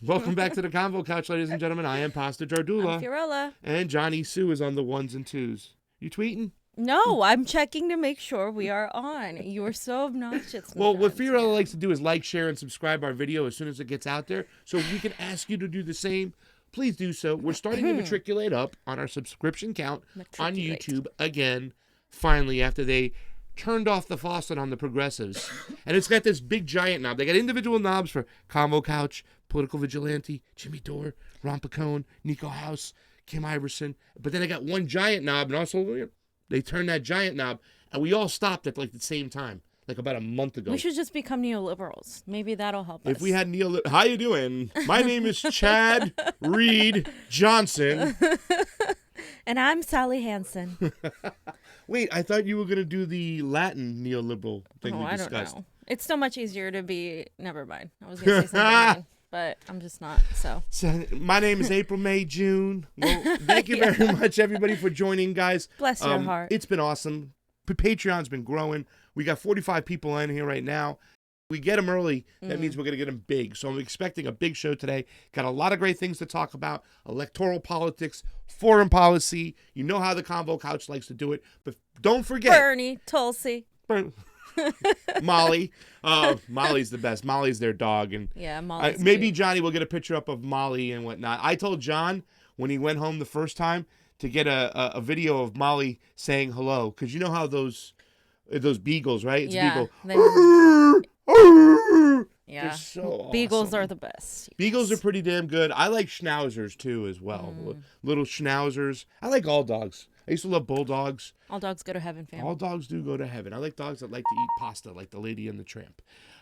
Welcome back to the Convo Couch, ladies and gentlemen. I am Pastor Jardula. I'm Fiorella. And Johnny Sue is on the ones and twos. You tweeting? No, I'm checking to make sure we are on. You are so obnoxious. Well, what Fiorella likes to do is like, share, and subscribe our video as soon as it gets out there. So if we can ask you to do the same, please do so. We're starting to matriculate up on our subscription count on YouTube again, finally, after they turned off the faucet on the progressives. And it's got this big giant knob. They got individual knobs for Convo Couch, Political Vigilante, Jimmy Dore, Ron Pacone, Nico House, Kim Iverson. But then they got one giant knob, and also they turned that giant knob, and we all stopped at like the same time, like about a month ago. We should just become neoliberals. Maybe that'll help us. If we had how you doing? My name is Chad Reed Johnson. And I'm Sally Hansen. Wait, I thought you were going to do the Latin neoliberal thing we discussed. I don't know. It's so much easier to be... Never mind. I was going to say something mean, but I'm just not, so. My name is April, May, June. Well, thank you very much, everybody, for joining, guys. Bless your heart. It's been awesome. Patreon's been growing. We got 45 people in here right now. We get them early. That means we're going to get them big. So I'm expecting a big show today. Got a lot of great things to talk about. Electoral politics, foreign policy. You know how the Convo Couch likes to do it. But don't forget. Bernie, Tulsi. Molly. Molly's the best. Molly's their dog. And yeah, Molly's maybe cute. Johnny will get a picture up of Molly and whatnot. I told John when he went home the first time to get a video of Molly saying hello. Because you know how those beagles, right? It's yeah, beagle. Yeah, so beagles awesome. are the best. Yes. Beagles are pretty damn good. I like schnauzers too as well. Little schnauzers. I like all dogs. I used to love bulldogs. All dogs go to heaven, fam. All dogs do go to heaven. I like dogs that like to eat pasta, like the Lady and the Tramp.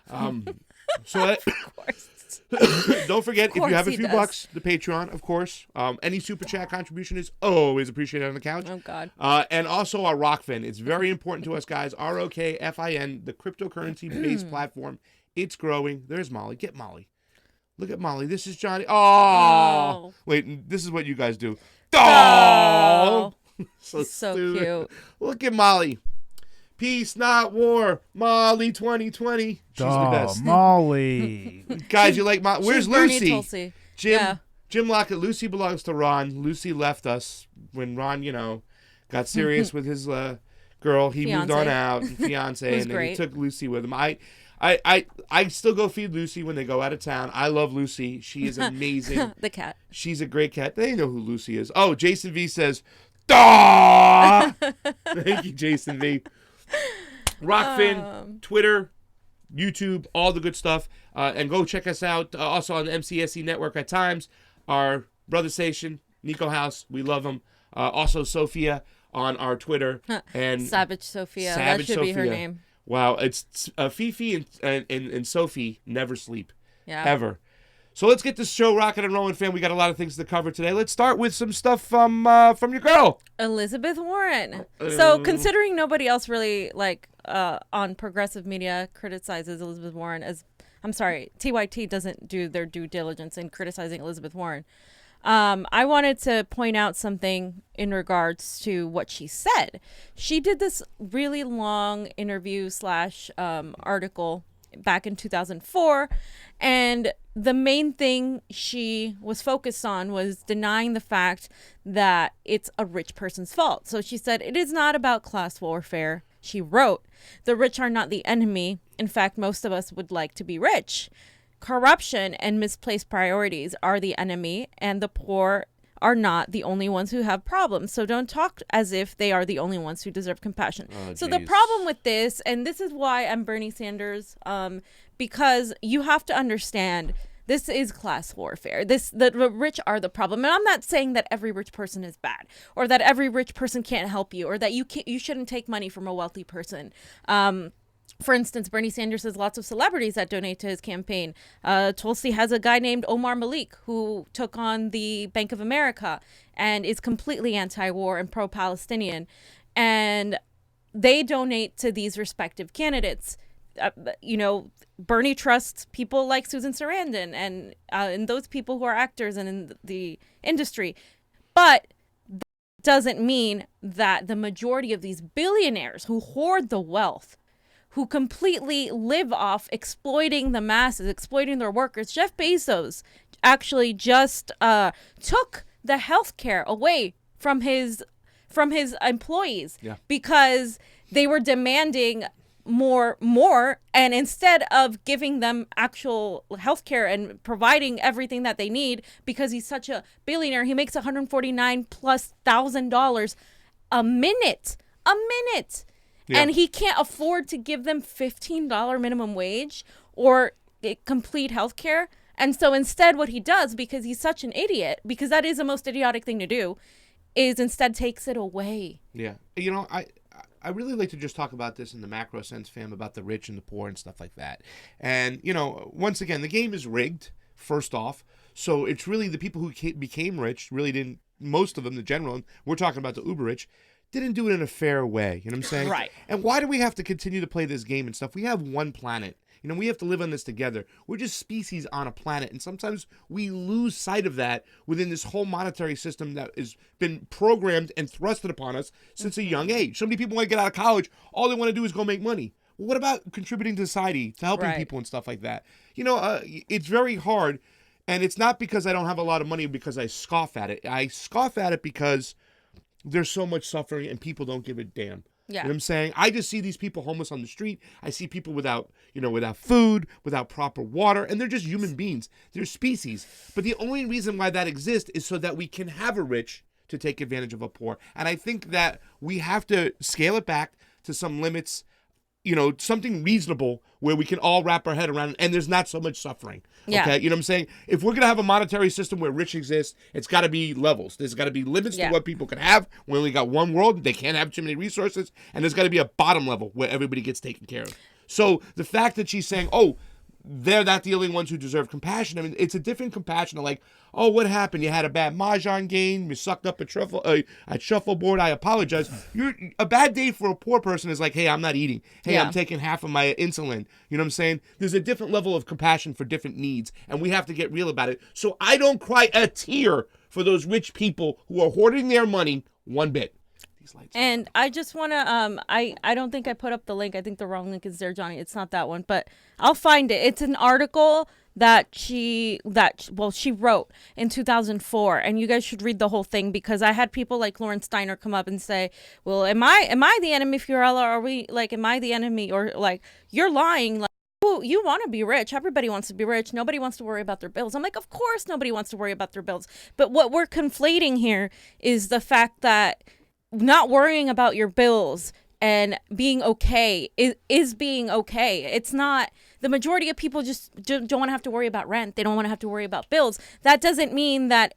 Of course. Don't forget, if you have a few bucks, the Patreon, of course. Any super chat contribution is always appreciated on the couch. Oh, God. And also our Rockfin. It's very important to us, guys. ROKFIN, the cryptocurrency-based platform. It's growing. There's Molly. Get Molly. Look at Molly. This is Johnny. Oh. Wait, this is what you guys do. Oh. So cute. Look at Molly. Peace, not war. Molly 2020. She's the best. Molly. Guys, you like Molly? Where's She's Bernie Lucy? Tulsi. Jim Lockett. Lucy belongs to Ron. Lucy left us when Ron, got serious with his girl. He moved on out, fiance, and then he took Lucy with him. I still go feed Lucy when they go out of town. I love Lucy. She is amazing. The cat. She's a great cat. They know who Lucy is. Oh, Jason V says, "Daw!" Thank you, Jason V. Rockfin, Twitter, YouTube, all the good stuff. And go check us out also on the MCSE network at times. Our brother station, Nico House, we love him. Also Sophia on our Twitter. And Savage Sophia. That should be her name. Wow, it's Fifi and Sophie never sleep. Yeah. Ever. So let's get this show rocking and rolling, fam. We got a lot of things to cover today. Let's start with some stuff from your girl, Elizabeth Warren. So considering nobody else really on progressive media criticizes Elizabeth Warren TYT doesn't do their due diligence in criticizing Elizabeth Warren. I wanted to point out something in regards to what she said. She did this really long interview / article back in 2004, and the main thing she was focused on was denying the fact that it's a rich person's fault. So she said, "It is not about class warfare." She wrote, "The rich are not the enemy. In fact, most of us would like to be rich. Corruption and misplaced priorities are the enemy, and the poor are not the only ones who have problems. So don't talk as if they are the only ones who deserve compassion." So the problem with this, and this is why I'm Bernie Sanders, because you have to understand this is class warfare. The rich are the problem. And I'm not saying that every rich person is bad, or that every rich person can't help you, or that you shouldn't take money from a wealthy person. For instance, Bernie Sanders has lots of celebrities that donate to his campaign. Tulsi has a guy named Omar Malik who took on the Bank of America and is completely anti-war and pro-Palestinian. And they donate to these respective candidates. Bernie trusts people like Susan Sarandon and those people who are actors and in the industry. But that doesn't mean that the majority of these billionaires who hoard the wealth, who completely live off exploiting the masses, exploiting their workers. Jeff Bezos, actually just took the health care away from his employees because they were demanding more, and instead of giving them actual health care and providing everything that they need, because he's such a billionaire, he makes $149,000+ a minute. Yeah. And he can't afford to give them $15 minimum wage or complete health care. And so instead what he does, because he's such an idiot, because that is the most idiotic thing to do, is instead takes it away. Yeah. I really like to just talk about this in the macro sense, fam, about the rich and the poor and stuff like that. And, once again, the game is rigged, first off. So it's really the people who became rich really didn't, most of them, the general, and we're talking about the uber rich, didn't do it in a fair way. You know what I'm saying? Right. And why do we have to continue to play this game and stuff? We have one planet. We have to live on this together. We're just species on a planet. And sometimes we lose sight of that within this whole monetary system that has been programmed and thrusted upon us since a young age. So many people want to get out of college. All they want to do is go make money. Well, what about contributing to society, to helping people and stuff like that? It's very hard. And it's not because I don't have a lot of money, because I scoff at it. I scoff at it because there's so much suffering and people don't give a damn. Yeah. You know what I'm saying? I just see these people homeless on the street. I see people without food, without proper water, and they're just human beings. They're species. But the only reason why that exists is so that we can have a rich to take advantage of a poor. And I think that we have to scale it back to some limits, something reasonable where we can all wrap our head around and there's not so much suffering. Yeah. Okay. You know what I'm saying? If we're going to have a monetary system where rich exists, it's got to be levels. There's got to be limits to what people can have. We only got one world. They can't have too many resources. And there's got to be a bottom level where everybody gets taken care of. So the fact that she's saying, they're not the only ones who deserve compassion. I mean, it's a different compassion of like, what happened? You had a bad mahjong game. You sucked up a shuffleboard. I apologize. A bad day for a poor person is like, hey, I'm not eating. Hey, I'm taking half of my insulin. You know what I'm saying? There's a different level of compassion for different needs, and we have to get real about it. So I don't cry a tear for those rich people who are hoarding their money one bit. And I just want to, I don't think I put up the link. I think the wrong link is there, Johnny. It's not that one, but I'll find it. It's an article that she wrote in 2004, and you guys should read the whole thing, because I had people like Lauren Steiner come up and say, well, am I the enemy, Fiorella? Are we like, am I the enemy? Or like, you're lying. Like, you want to be rich. Everybody wants to be rich. Nobody wants to worry about their bills. I'm like, of course nobody wants to worry about their bills. But what we're conflating here is the fact that not worrying about your bills and being okay is being okay. It's not, the majority of people just don't want to have to worry about rent. They don't want to have to worry about bills. That doesn't mean that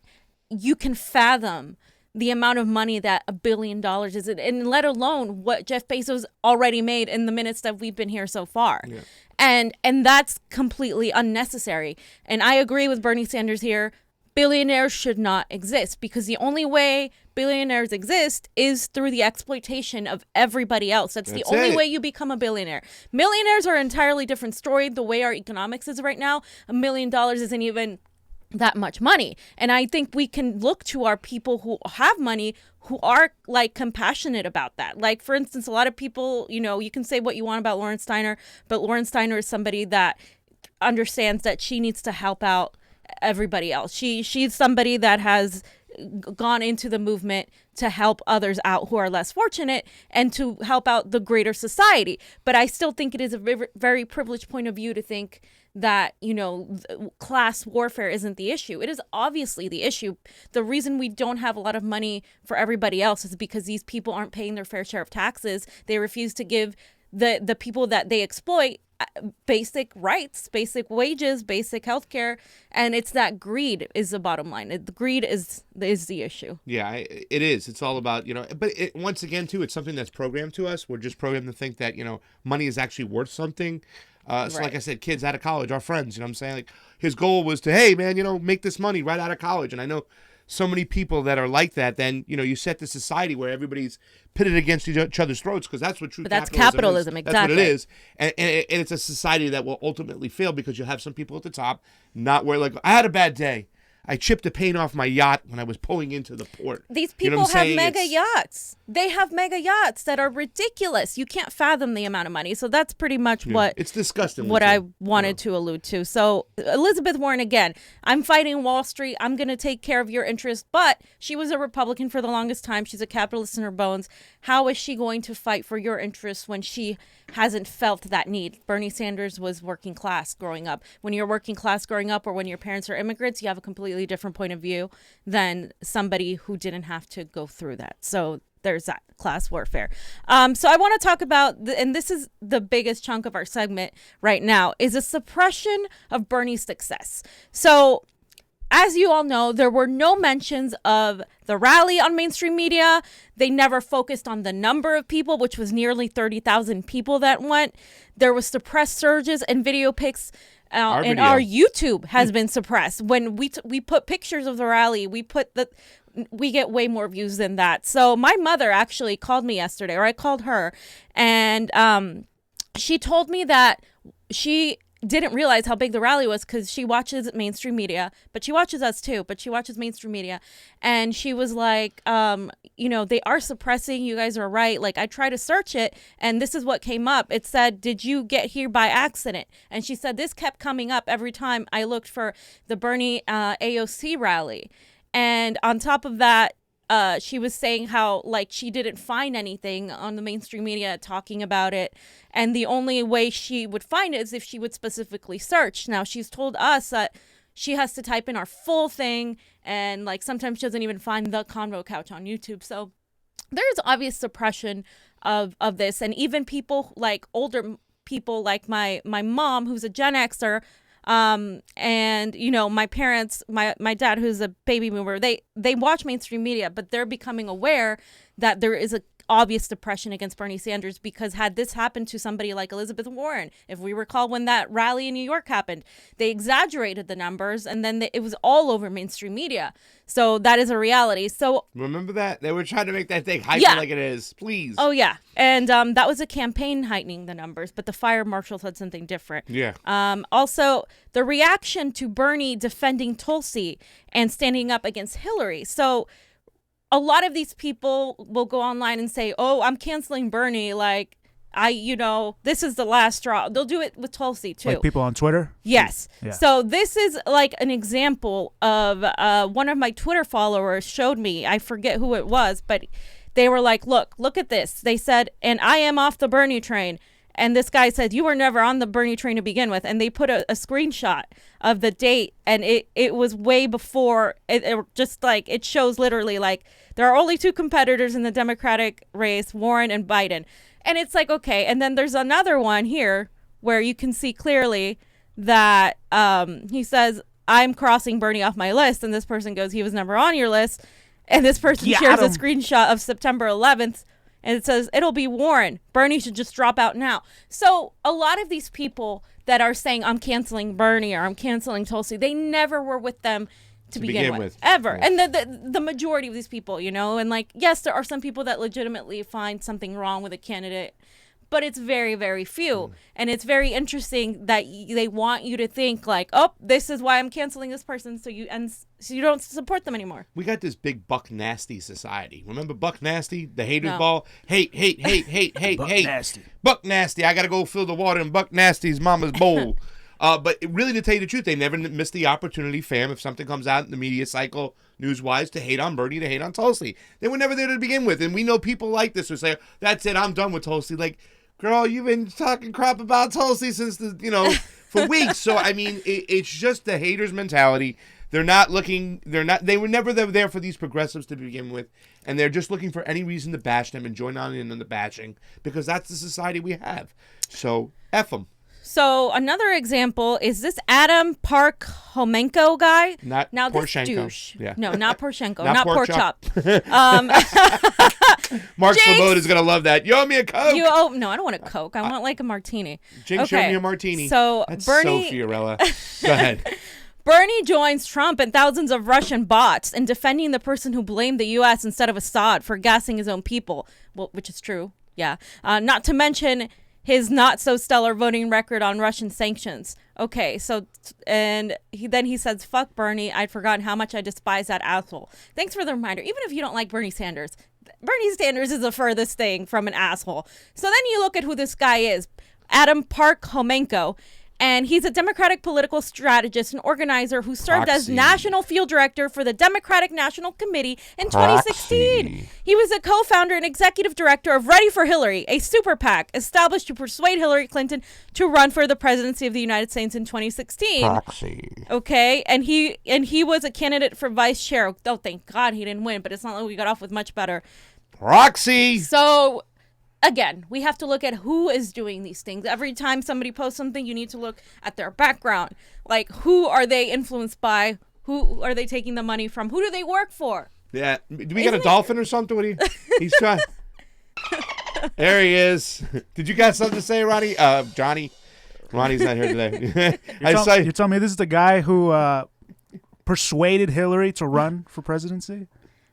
you can fathom the amount of money that $1 billion is, and let alone what Jeff Bezos already made in the minutes that we've been here so far. Yeah. And that's completely unnecessary. And I agree with Bernie Sanders here. Billionaires should not exist, because the only way billionaires exist is through the exploitation of everybody else. That's the only way you become a billionaire. Millionaires are an entirely different story. The way our economics is right now, $1 million isn't even that much money. And I think we can look to our people who have money, who are like compassionate about that. Like, for instance, a lot of people, you can say what you want about Lauren Steiner, but Lauren Steiner is somebody that understands that she needs to help out everybody else. She's somebody that has gone into the movement to help others out who are less fortunate and to help out the greater society. But I still think it is a very privileged point of view to think that, class warfare isn't the issue. It is obviously the issue. The reason we don't have a lot of money for everybody else is because these people aren't paying their fair share of taxes. They refuse to give the people that they exploit basic rights, basic wages, basic health care, and it's that greed is the bottom line. The greed is the issue. Yeah, it is. It's all about, but once again, too, it's something that's programmed to us. We're just programmed to think that, money is actually worth something. So like I said, kids out of college, our friends, I'm saying, like, his goal was to, hey, man, make this money right out of college. And I know so many people that are like that, then, you set the society where everybody's pitted against each other's throats, because that's what true capitalism is. Exactly. That's what it is. And it's a society that will ultimately fail, because you'll have some people at the top not where, like, I had a bad day. I chipped the paint off my yacht when I was pulling into the port. These You know people what I'm have saying? mega It's- yachts. They have mega yachts that are ridiculous. You can't fathom the amount of money. So that's pretty much what It's disgusting. what I wanted to allude to. So Elizabeth Warren, again, I'm fighting Wall Street. I'm going to take care of your interests. But she was a Republican for the longest time. She's a capitalist in her bones. How is she going to fight for your interests when she hasn't felt that need? Bernie Sanders was working class growing up. When you're working class growing up, or when your parents are immigrants, you have a completely different point of view than somebody who didn't have to go through that. So there's that class warfare. So I want to talk about, and this is the biggest chunk of our segment right now, is a suppression of Bernie's success. So as you all know, there were no mentions of the rally on mainstream media. They never focused on the number of people, which was nearly 30,000 people that went. There was suppressed surges and video pics. And our YouTube has been suppressed. When we put pictures of the rally, we get way more views than that. So my mother actually called me yesterday, or I called her, and she told me that she didn't realize how big the rally was because she watches mainstream media, but she watches us too, but she watches mainstream media. And she was like, they are suppressing. You guys are right. Like, I tried to search it and this is what came up. It said, did you get here by accident? And she said this kept coming up every time I looked for the Bernie AOC rally. And on top of that, she was saying how, like, she didn't find anything on the mainstream media talking about it. And the only way she would find it is if she would specifically search. Now, she's told us that she has to type in our full thing. And, like, sometimes she doesn't even find the Convo couch on YouTube. So there's obvious suppression of this. And even people, like older people like my mom, who's a Gen Xer, and my parents, my dad, who's a baby boomer, they watch mainstream media, but they're becoming aware that there is a obvious suppression against Bernie Sanders, because had this happened to somebody like Elizabeth Warren, if we recall when that rally in New York happened, they exaggerated the numbers and then it was all over mainstream media. So that is a reality. So remember that? They were trying to make that thing hyper like it is. Please. Oh, yeah. And that was a campaign heightening the numbers, but the fire marshal said something different. Yeah. Also, the reaction to Bernie defending Tulsi and standing up against Hillary. So a lot of these people will go online and say, oh, I'm canceling Bernie. Like, this is the last straw. They'll do it with Tulsi, too. Like people on Twitter? Yes. Yeah. So this is like an example of one of my Twitter followers showed me. I forget who it was, but they were like, look at this. They said, and I am off the Bernie train. And this guy said, you were never on the Bernie train to begin with. And they put a screenshot of the date. And it was way before. It shows literally like there are only two competitors in the Democratic race, Warren and Biden. And it's like, okay. And then there's another one here where you can see clearly that he says, I'm crossing Bernie off my list. And this person goes, he was never on your list. And this person shares a screenshot of September 11th. And it says, it'll be Warren. Bernie should just drop out now. So a lot of these people that are saying, I'm canceling Bernie or I'm canceling Tulsi, they never were with them to begin with. Ever. Yes. And the majority of these people, and like, yes, there are some people that legitimately find something wrong with a candidate, but it's very, very few. And it's very interesting that they want you to think like, oh, this is why I'm canceling this person. So you don't support them anymore. We got this big Buck Nasty society. Remember Buck Nasty? The haters ball? Hate. Buck Nasty. Buck Nasty. I got to go fill the water in Buck Nasty's mama's bowl. But really, to tell you the truth, they never miss the opportunity, fam, if something comes out in the media cycle, news-wise, to hate on Bernie, to hate on Tulsi. They were never there to begin with. And we know people like this who say, that's it, I'm done with Tulsi. Like, girl, you've been talking crap about Tulsi since for weeks. So I mean, it's just the haters' mentality. They were never there for these progressives to begin with, and they're just looking for any reason to bash them and join on in the bashing because that's the society we have. So F them. So another example is this Adam Park-Homenko guy. Not now Poroshenko. This douche. Yeah. No, not Poroshenko. not pork chop. Mark Sloboda is going to love that. You owe me a Coke. No, I don't want a Coke. I want like a martini. Jinx, show me a martini. So that's Bernie, so Fiorella. Go ahead. Bernie joins Trump and thousands of Russian bots in defending the person who blamed the U.S. instead of Assad for gassing his own people. Well, which is true. Yeah. Not to mention his not so stellar voting record on Russian sanctions. Okay, so then he says, "Fuck Bernie. I'd forgotten how much I despise that asshole." Thanks for the reminder. Even if you don't like Bernie Sanders is the furthest thing from an asshole. So then you look at who this guy is, Adam Park-Homenko. And he's a Democratic political strategist and organizer who served as national field director for the Democratic National Committee in 2016. He was a co-founder and executive director of Ready for Hillary, a super PAC established to persuade Hillary Clinton to run for the presidency of the United States in 2016. Okay, and he was a candidate for vice chair. Oh, thank God he didn't win, but it's not like we got off with much better. So again, we have to look at who is doing these things. Every time somebody posts something, you need to look at their background. Like, who are they influenced by? Who are they taking the money from? Who do they work for? Yeah. Do we got a dolphin or something? What do you? He's trying. There he is. Did you got something to say, Ronnie? Johnny? Ronnie's not here today. You're telling me this is the guy who persuaded Hillary to run for presidency?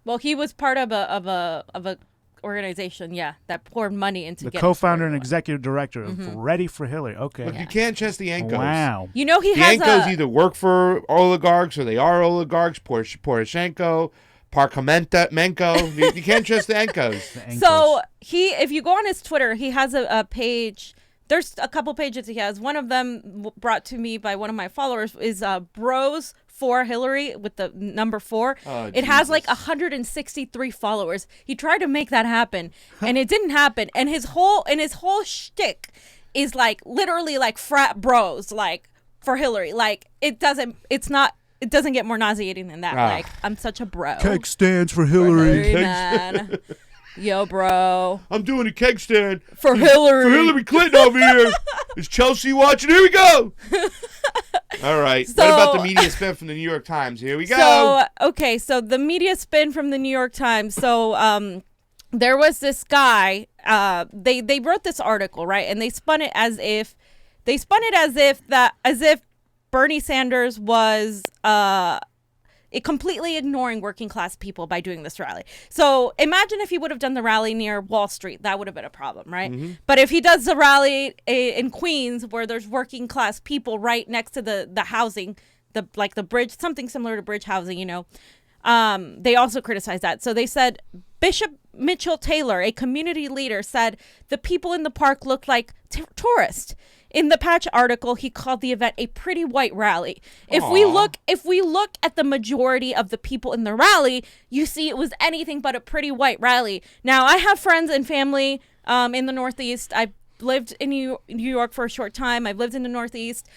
Well, he was part of a organization, that poured money into the co-founder and executive director of Ready for Hillary. Okay. Look, you can't trust the Yankos. Wow. You know he the has Yankos either work for oligarchs or they are oligarchs. Poroshenko, Park-Homenko. You can't trust the Yankos. So if you go on his Twitter, he has a page. There's a couple pages he has. One of them brought to me by one of my followers is Bros for Hillary with the number 4. It has like 163 followers. He tried to make that happen and it didn't happen. And his whole shtick is like literally like frat bros, like for Hillary. Like it doesn't get more nauseating than that. Like, I'm such a bro. Keg stands for Hillary. Man. Yo, bro. I'm doing a keg stand for Hillary. For Hillary Clinton over here. Is Chelsea watching? Here we go. All right. So, what about the media spin from the New York Times? Here we go. So the media spin from the New York Times. So there was this guy. They wrote this article, right? And they spun it as if Bernie Sanders was completely ignoring working class people by doing this rally. So imagine if he would have done the rally near Wall Street, that would have been a problem, right? Mm-hmm. But if he does the rally in Queens where there's working class people right next to the housing, the bridge, something similar to bridge housing, they also criticized that. So they said Bishop Mitchell Taylor, a community leader, said the people in the park looked like tourists. In the Patch article, he called the event a pretty white rally. If we look at the majority of the people in the rally, you see it was anything but a pretty white rally. Now, I have friends and family in the Northeast. I've lived in New York for a short time. I've lived in the Northeast.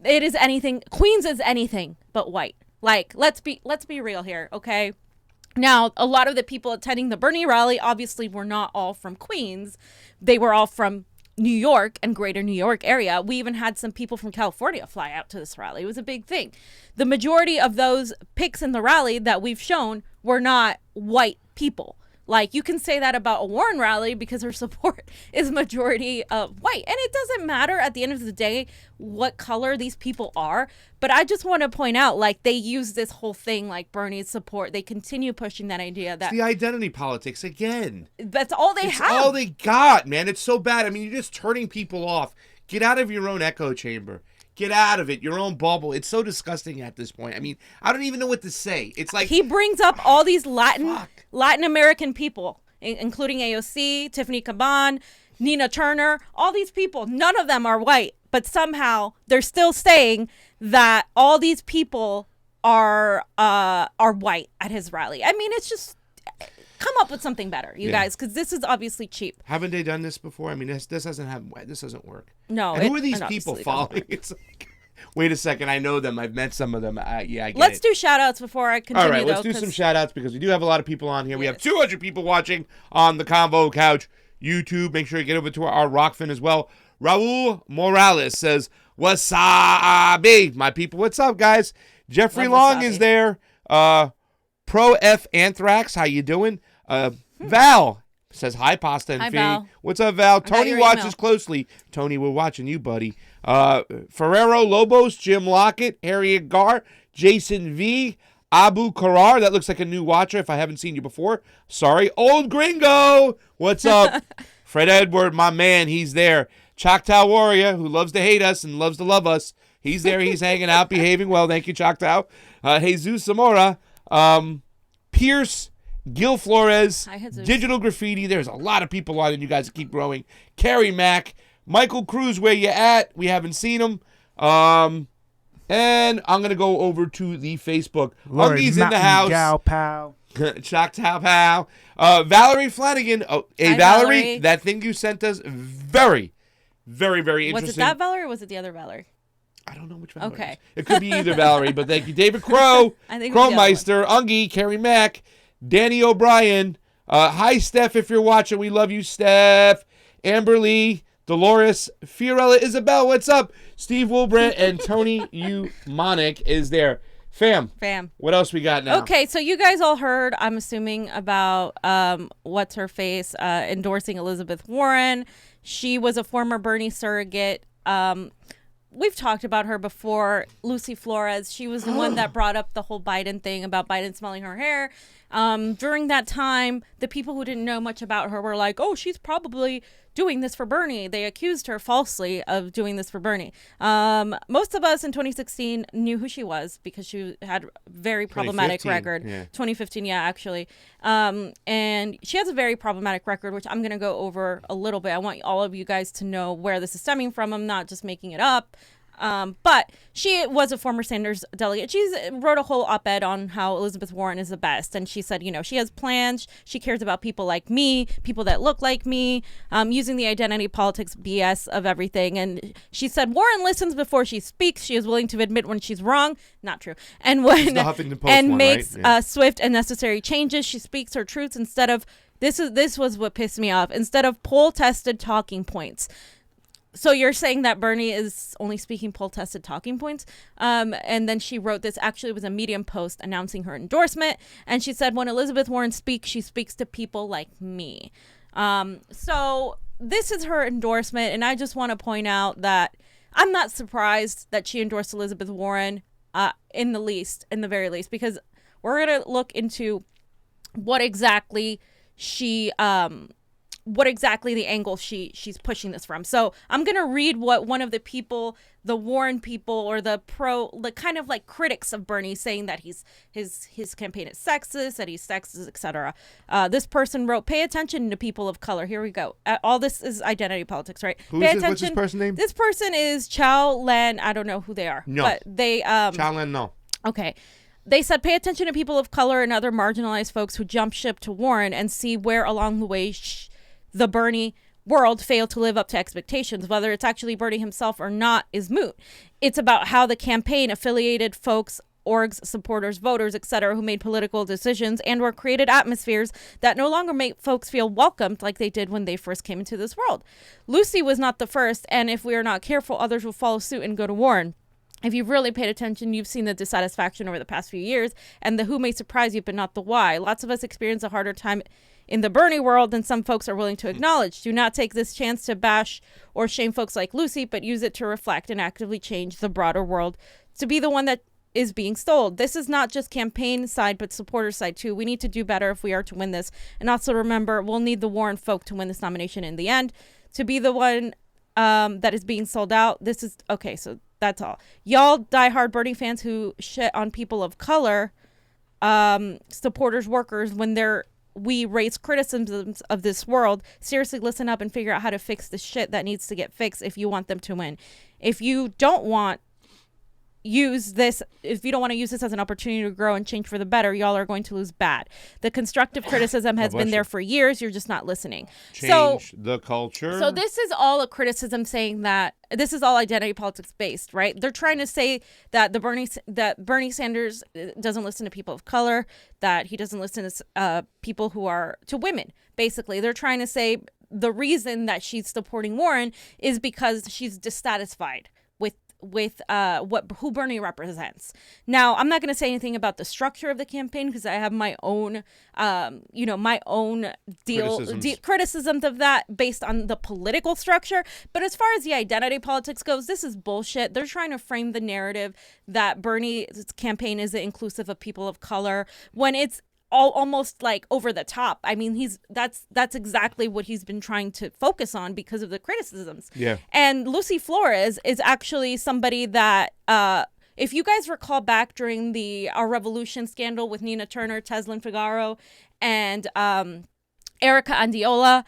Queens is anything but white. Like, let's be real here, okay? Now, a lot of the people attending the Bernie rally obviously were not all from Queens. They were all from New York and greater New York area. We even had some people from California fly out to this rally. It was a big thing. The majority of those pics in the rally that we've shown were not white people. Like, you can say that about a Warren rally because her support is majority white. And it doesn't matter at the end of the day what color these people are. But I just want to point out, like, they use this whole thing, like Bernie's support. They continue pushing that idea that... It's the identity politics again. That's all they have. It's all they got, man. It's so bad. I mean, you're just turning people off. Get out of your own echo chamber. Get out of it, your own bubble. It's so disgusting at this point. I mean, I don't even know what to say. It's like... He brings up all these Latin American people, including AOC, Tiffany Caban, Nina Turner, all these people. None of them are white, but somehow they're still saying that all these people are white at his rally. I mean, it's just... Come up with something better, you guys, because this is obviously cheap. Haven't they done this before? I mean, this doesn't work. No. And who are these people following? It's like, wait a second, I know them. I've met some of them. I get Let's do shout-outs before I continue. All right, let's do some shout-outs because we do have a lot of people on here. Yes. We have 200 people watching on the CONVO Couch YouTube. Make sure you get over to our Rockfin as well. Raul Morales says, wasabi. My people, what's up, guys? Jeffrey Long is there. Pro F Anthrax, how you doing? Val says, hi, Pasta and Hi, Fee. Val. What's up, Val? Tony watches closely. Tony, we're watching you, buddy. Ferrero Lobos, Jim Lockett, Harriet Gar, Jason V, Abu Karar. That looks like a new watcher if I haven't seen you before. Sorry. Old Gringo. What's up? Fred Edward, my man, he's there. Choctaw Warrior, who loves to hate us and loves to love us. He's there. He's hanging out, behaving well. Thank you, Choctaw. Jesus Zamora, Pierce, Gil Flores, Hi, Jesus. Digital Graffiti. There's a lot of people on it. You guys keep growing. Carrie Mack, Michael Cruz, where you at? We haven't seen him. And I'm going to go over to the Facebook. Ungi's in the house. Gal Pow. Choctaw Pow. Valerie Flanagan. Oh, hey, Hi, Valerie. Valerie. That thing you sent us, very, very, very interesting. Was it that Valerie or was it the other Valerie? I don't know which Valerie. Okay. It could be either Valerie, but thank you. David Crow, I think it was the other Crowmeister, Ungi, Carrie Mack, Danny O'Brien. Hi, Steph, if you're watching. We love you, Steph. Amber Lee, Dolores, Fiorella Isabel, what's up? Steve Wilbrandt and Tony Umonic is there. Fam. What else we got now? Okay, so you guys all heard, I'm assuming, about what's her face endorsing Elizabeth Warren. She was a former Bernie surrogate. We've talked about her before. Lucy Flores, she was the one that brought up the whole Biden thing about Biden smelling her hair. During that time, the people who didn't know much about her were like, oh, she's probably doing this for Bernie. They accused her falsely of doing this for Bernie. Most of us in 2016 knew who she was because she had a very problematic record. Yeah. 2015, yeah, actually. And she has a very problematic record, which I'm going to go over a little bit. I want all of you guys to know where this is stemming from. I'm not just making it up. But she was a former Sanders delegate. She wrote a whole op-ed on how Elizabeth Warren is the best. And she said, you know, she has plans. She cares about people like me, people that look like me, using the identity politics BS of everything. And she said, Warren listens before she speaks. She is willing to admit when she's wrong. Not true. And when makes right? Yeah. swift and necessary changes. She speaks her truths instead of, this was what pissed me off, instead of poll-tested talking points. So you're saying that Bernie is only speaking poll-tested talking points? And then she wrote this. Actually, it was a Medium post announcing her endorsement. And she said, when Elizabeth Warren speaks, she speaks to people like me. So this is her endorsement. And I just want to point out that I'm not surprised that she endorsed Elizabeth Warren in the very least, because we're going to look into what exactly the angle she's pushing this from. So I'm going to read what one of the people, the Warren people, or the kind of like critics of Bernie, saying that his campaign is sexist, that he's sexist, etc. This person wrote, pay attention to people of color. Here we go. All this is identity politics, right? What's this person's name? This person is Chow Len. I don't know who they are. No. But they... Chow Len, no. Okay. They said, pay attention to people of color and other marginalized folks who jump ship to Warren and see where along the way the Bernie world failed to live up to expectations. Whether it's actually Bernie himself or not is moot. It's about how the campaign affiliated folks, orgs, supporters, voters, etc., who made political decisions and or created atmospheres that no longer make folks feel welcomed like they did when they first came into this world. Lucy was not the first, and if we are not careful, others will follow suit and go to Warren. If you've really paid attention, you've seen the dissatisfaction over the past few years, and the who may surprise you, but not the why. Lots of us experience a harder time in the Bernie world than some folks are willing to acknowledge. Do not take this chance to bash or shame folks like Lucy, but use it to reflect and actively change the broader world to be the one that is being stole. This is not just campaign side, but supporter side too. We need to do better if we are to win this. And also remember, we'll need the Warren folk to win this nomination in the end. To be the one that is being sold out. This is, okay, so that's all. Y'all diehard Bernie fans who shit on people of color, supporters, workers, when we raise criticisms of this world, seriously listen up and figure out how to fix the shit that needs to get fixed if you want them to win. If you don't want to use this as an opportunity to grow and change for the better, y'all are going to lose bad. The constructive criticism has been there for years. You're just not listening. Change the culture. So this is all a criticism saying that this is all identity politics based, right? They're trying to say that Bernie Sanders doesn't listen to people of color, that he doesn't listen to people to women. Basically, they're trying to say the reason that she's supporting Warren is because she's dissatisfied with who Bernie represents. Now, I'm not going to say anything about the structure of the campaign because I have my own, criticisms of that based on the political structure. But as far as the identity politics goes, this is bullshit. They're trying to frame the narrative that Bernie's campaign isn't inclusive of people of color when it's almost like over the top. I mean, that's exactly what he's been trying to focus on because of the criticisms. Yeah. And Lucy Flores is actually somebody that, if you guys recall back during Our Revolution scandal with Nina Turner, Teslin Figaro, and Erica Andiola,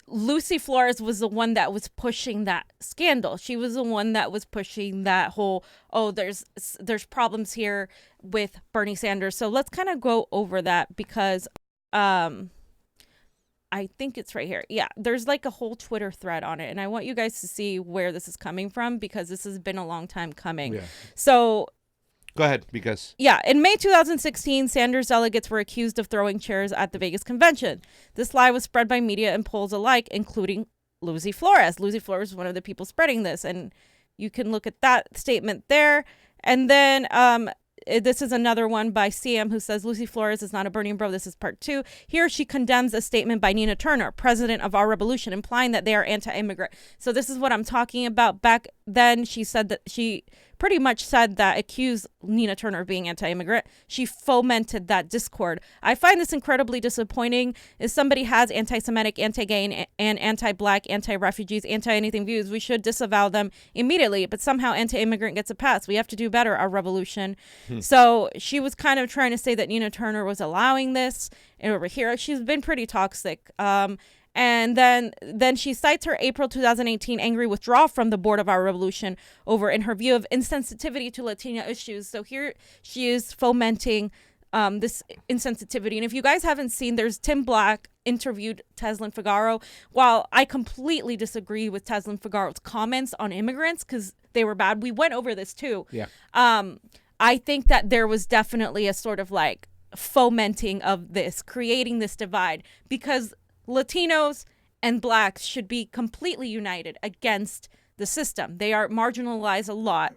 Lucy Flores was the one that was pushing that scandal. She was the one that was pushing that whole, there's problems here with Bernie Sanders. So let's kind of go over that because I think it's right here. Yeah, there's like a whole Twitter thread on it. And I want you guys to see where this is coming from because this has been a long time coming. Yeah. So go ahead, because... Yeah, in May 2016, Sanders delegates were accused of throwing chairs at the Vegas convention. This lie was spread by media and polls alike, including Lucy Flores. Lucy Flores was one of the people spreading this, and you can look at that statement there. And then this is another one by CM who says, Lucy Flores is not a Bernie bro. This is part 2. Here she condemns a statement by Nina Turner, president of Our Revolution, implying that they are anti-immigrant. So this is what I'm talking about. Back then, she said that she pretty much said that, accused Nina Turner of being anti-immigrant. She fomented that discord. I find this incredibly disappointing. If somebody has anti-Semitic, anti-gay, and anti-black, anti-refugees, anti-anything views, we should disavow them immediately. But somehow anti-immigrant gets a pass. We have to do better, Our Revolution. So she was kind of trying to say that Nina Turner was allowing this. And over here, she's been pretty toxic. And then she cites her April 2018 angry withdrawal from the board of Our Revolution over in her view of insensitivity to Latina issues. So here she is fomenting this insensitivity. And if you guys haven't seen, there's Tim Black interviewed Teslin Figaro. While I completely disagree with Teslin Figaro's comments on immigrants because they were bad, we went over this too. Yeah. I think that there was definitely a sort of like fomenting of this, creating this divide because Latinos and blacks should be completely united against the system. They are marginalized a lot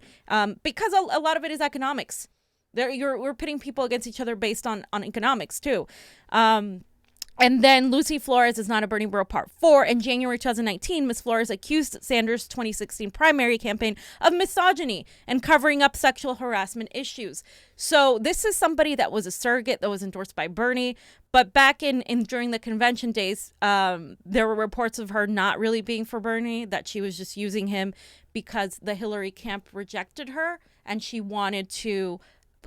because a lot of it is economics. We're pitting people against each other based on economics too. And then Lucy Flores is not a Bernie bro part 4. In January 2019, Ms. Flores accused Sanders' 2016 primary campaign of misogyny and covering up sexual harassment issues. So this is somebody that was a surrogate that was endorsed by Bernie. But back during the convention days, there were reports of her not really being for Bernie, that she was just using him because the Hillary camp rejected her and she wanted to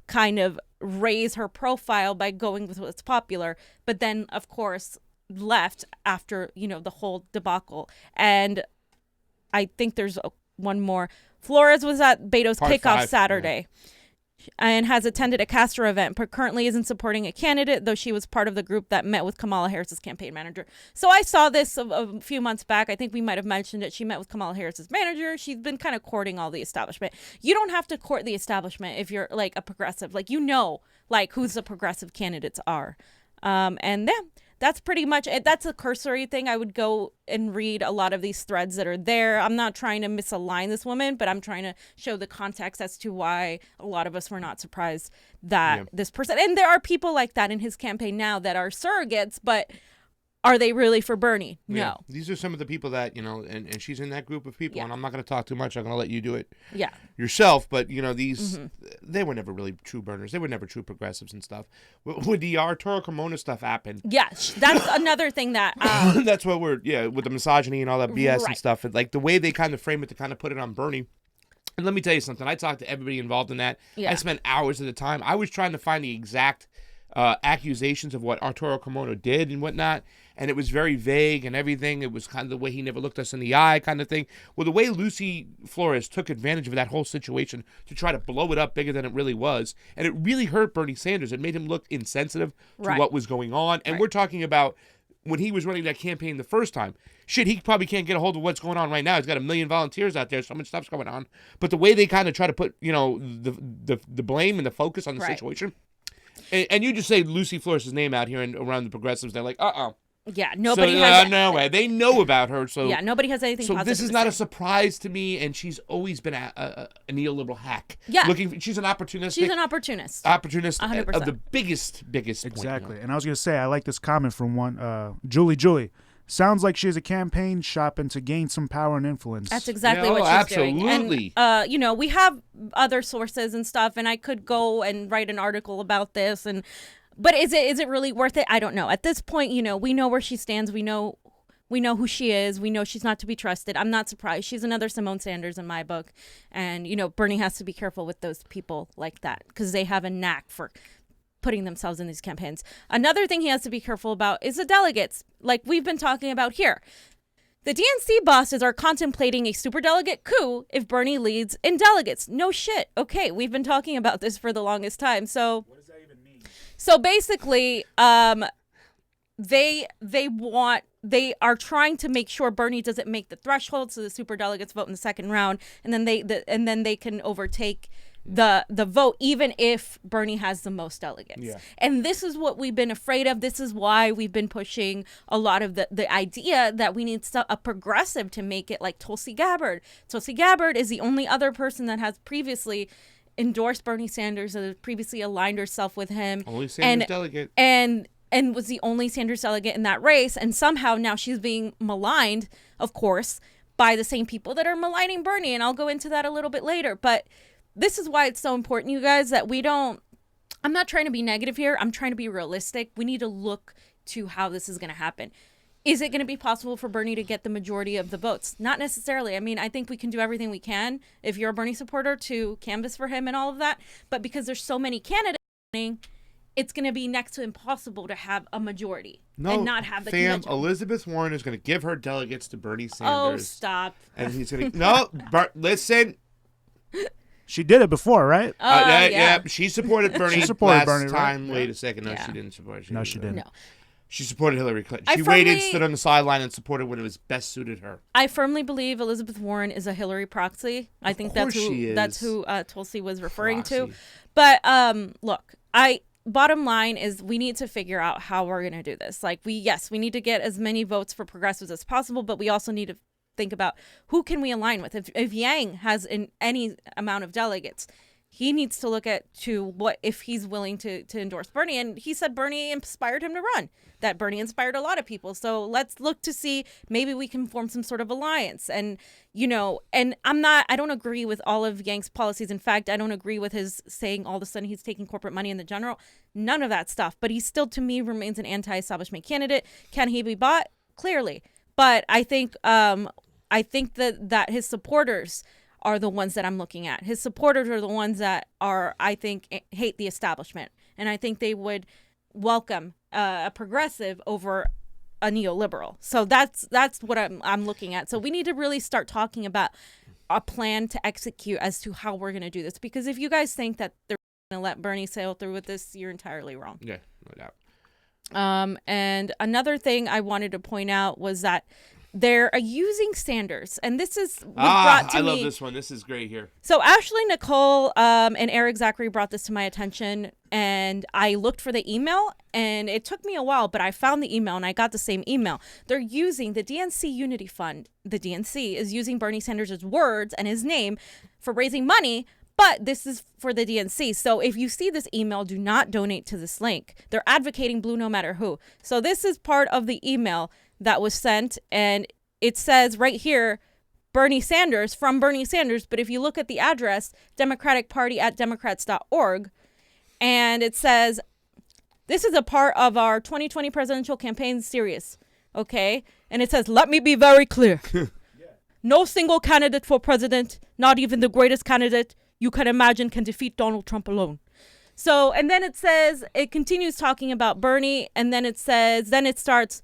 kind of raise her profile by going with what's popular, but then of course left after the whole debacle. And I think there's one more. Flores was at Beto's Part kickoff 5, Saturday and has attended a Castro event, but currently isn't supporting a candidate, though she was part of the group that met with Kamala Harris's campaign manager. So I saw this a few months back. I think we might have mentioned it. She met with Kamala Harris's manager. She's been kind of courting all the establishment. You don't have to court the establishment if you're like a progressive, like like who's the progressive candidates are. And then that's pretty much it. That's a cursory thing. I would go and read a lot of these threads that are there. I'm not trying to misalign this woman, but I'm trying to show the context as to why a lot of us were not surprised that this person, and there are people like that in his campaign now that are surrogates, but are they really for Bernie? No. Yeah. These are some of the people that, and she's in that group of people, and I'm not going to talk too much. I'm going to let you do it yourself. But, these, they were never really true burners. They were never true progressives and stuff. When the Arturo Carmona stuff happened. Yes, that's another thing that. That's what with the misogyny and all that BS and stuff. And, like, the way they kind of frame it to kind of put it on Bernie. And let me tell you something. I talked to everybody involved in that. Yeah. I spent hours at a time. I was trying to find the exact accusations of what Arturo Carmona did and whatnot. And it was very vague and everything. It was kind of the way he never looked us in the eye kind of thing. Well, the way Lucy Flores took advantage of that whole situation to try to blow it up bigger than it really was. And it really hurt Bernie Sanders. It made him look insensitive to what was going on. And we're talking about when he was running that campaign the first time. Shit, he probably can't get a hold of what's going on right now. He's got 1 million volunteers out there. So much stuff's going on. But the way they kind of try to put, the blame and the focus on the situation. And you just say Lucy Flores' name out here and around the progressives. They're like, Yeah, nobody has. No way. They know about her, so yeah, nobody has anything. So positive this is to not say. a surprise to me, and she's always been a neoliberal hack. Yeah, she's an opportunist. She's an opportunist. 100%. Of the biggest. Exactly, point, and I was gonna say I like this comment from one Julie. Sounds like she has a campaign shopping to gain some power and influence. That's exactly what she's doing. And, we have other sources and stuff, and I could go and write an article about this. And But is it really worth it? I don't know. At this point, we know where she stands. We know who she is. We know she's not to be trusted. I'm not surprised. She's another Simone Sanders in my book. And, Bernie has to be careful with those people like that because they have a knack for putting themselves in these campaigns. Another thing he has to be careful about is the delegates, like we've been talking about here. The DNC bosses are contemplating a superdelegate coup if Bernie leads in delegates. No shit. Okay, we've been talking about this for the longest time. So What does that even mean? So basically, they are trying to make sure Bernie doesn't make the threshold, so the superdelegates vote in the second round, and then they can overtake the vote, even if Bernie has the most delegates. Yeah. And this is what we've been afraid of. This is why we've been pushing a lot of the idea that we need a progressive to make it like Tulsi Gabbard. Tulsi Gabbard is the only other person that has previously endorsed Bernie Sanders, that has previously aligned herself with him. Only Sanders delegate. And was the only Sanders delegate in that race. And somehow now she's being maligned, of course, by the same people that are maligning Bernie. And I'll go into that a little bit later. But this is why it's so important, you guys, that I'm not trying to be negative here. I'm trying to be realistic. We need to look to how this is going to happen. Is it going to be possible for Bernie to get the majority of the votes? Not necessarily. I mean, I think we can do everything we can if you're a Bernie supporter to canvass for him and all of that. But because there's so many candidates, it's going to be next to impossible to have a majority and not have the convention. Elizabeth Warren is going to give her delegates to Bernie Oh, Sanders. stop. And he's going to... No, listen... She did it before, right? Yeah, she supported Bernie last Bernie, right? time. Wait a second. No, Yeah. she didn't support. No, she didn't. No. She supported Hillary Clinton. I She waited, firmly- stood on the sideline, and supported when it was best suited her. I firmly believe Elizabeth Warren is a Hillary proxy. I think course she is. that's who Tulsi was referring to. Proxy. But look, bottom line is we need to figure out how we're going to do this. Like we need to get as many votes for progressives as possible, but we also need to think about who can we align with. If Yang has any amount of delegates, he needs to look at what if he's willing to endorse Bernie. And he said Bernie inspired him to run. That Bernie inspired a lot of people. So let's look to see maybe we can form some sort of alliance. And, and I don't agree with all of Yang's policies. In fact, I don't agree with his saying all of a sudden he's taking corporate money in the general. None of that stuff. But he still, to me, remains an anti-establishment candidate. Can he be bought? Clearly. But I think that his supporters are the ones that I'm looking at. His supporters are the ones that I think, hate the establishment. And I think they would welcome a progressive over a neoliberal. So that's what I'm looking at. So we need to really start talking about a plan to execute as to how we're going to do this. Because if you guys think that they're going to let Bernie sail through with this, you're entirely wrong. Yeah, no doubt. And another thing I wanted to point out was that they're using Sanders, and this is brought to me. I love this one. This is great here. So Ashley Nicole and Eric Zachary brought this to my attention, and I looked for the email, and it took me a while, but I found the email, and I got the same email. They're using the DNC Unity Fund. The DNC is using Bernie Sanders' words and his name for raising money, but this is for the DNC. So if you see this email, do not donate to this link. They're advocating blue no matter who. So this is part of the email that was sent, and it says right here, Bernie Sanders, from Bernie Sanders. But if you look at the address, democraticparty@democrats.org, and it says, this is a part of our 2020 presidential campaign series, okay? And it says, let me be very clear. No single candidate for president, not even the greatest candidate you can imagine, can defeat Donald Trump alone. So, and then it says, it continues talking about Bernie, and then it says, then it starts,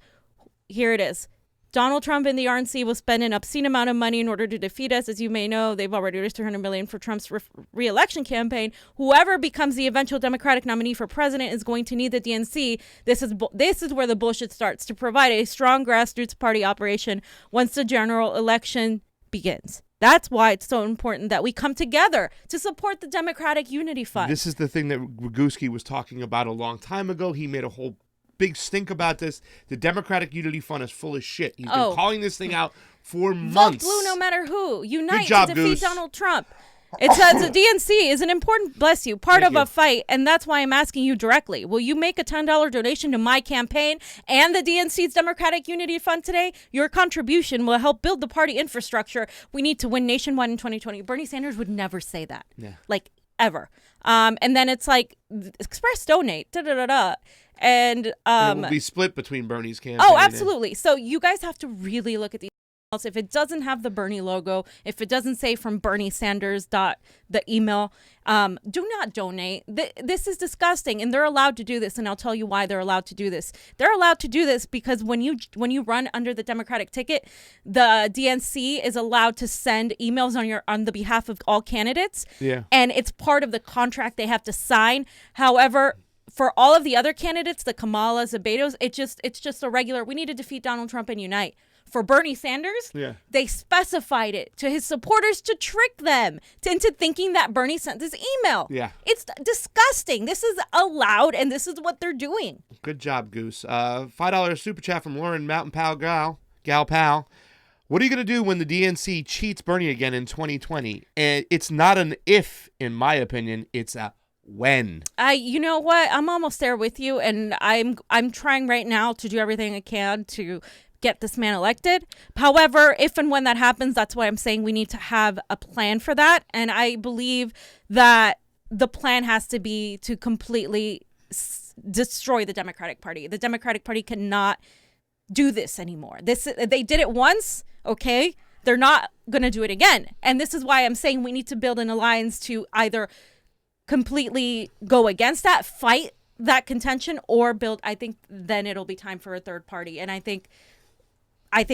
here it is. Donald Trump and the RNC will spend an obscene amount of money in order to defeat us. As you may know, they've already raised $300 million for Trump's re-election campaign. Whoever becomes the eventual Democratic nominee for president is going to need the DNC. This is where the bullshit starts, to provide a strong grassroots party operation once the general election begins. That's why it's so important that we come together to support the Democratic Unity Fund. This is the thing that Roguski was talking about a long time ago. He made a whole big stink about this. The Democratic Unity Fund is full of shit. He's been calling this thing out for months. Vote blue no matter who. Unite Good job, to defeat Goose. Donald Trump. It says the DNC is an important, part of a fight, and that's why I'm asking you directly. Will you make a $10 donation to my campaign and the DNC's Democratic Unity Fund today? Your contribution will help build the party infrastructure we need to win nationwide in 2020. Bernie Sanders would never say that. Yeah. Like, ever. And then it's like express donate, and it will be split between Bernie's campaign. Oh, absolutely. So you guys have to really look at these. If it doesn't have the Bernie logo, if it doesn't say from Bernie Sanders the email, do not donate. This is disgusting, and they're allowed to do this, and I'll tell you why they're allowed to do this. They're allowed to do this because when you run under the Democratic ticket, the DNC is allowed to send emails on the behalf of all candidates. Yeah. And it's part of the contract they have to sign. However, for all of the other candidates, the Kamalas, the Betos, it's just a regular, we need to defeat Donald Trump and unite. For Bernie Sanders, they specified it to his supporters to trick them into thinking that Bernie sent this email. Yeah. It's disgusting. This is allowed, and this is what they're doing. Good job, Goose. $5 super chat from Lauren Mountain Pal Gal Pal. What are you going to do when the DNC cheats Bernie again in 2020? And it's not an if, in my opinion. It's a when. You know what? I'm almost there with you, and I'm trying right now to do everything I can to get this man elected. However, if and when that happens, that's why I'm saying we need to have a plan for that. And I believe that the plan has to be to completely destroy the Democratic Party. The Democratic Party cannot do this anymore. They did it once, okay? They're not going to do it again. And this is why I'm saying we need to build an alliance to either completely go against that, fight that contention, or build, I think then it'll be time for a third party. And I think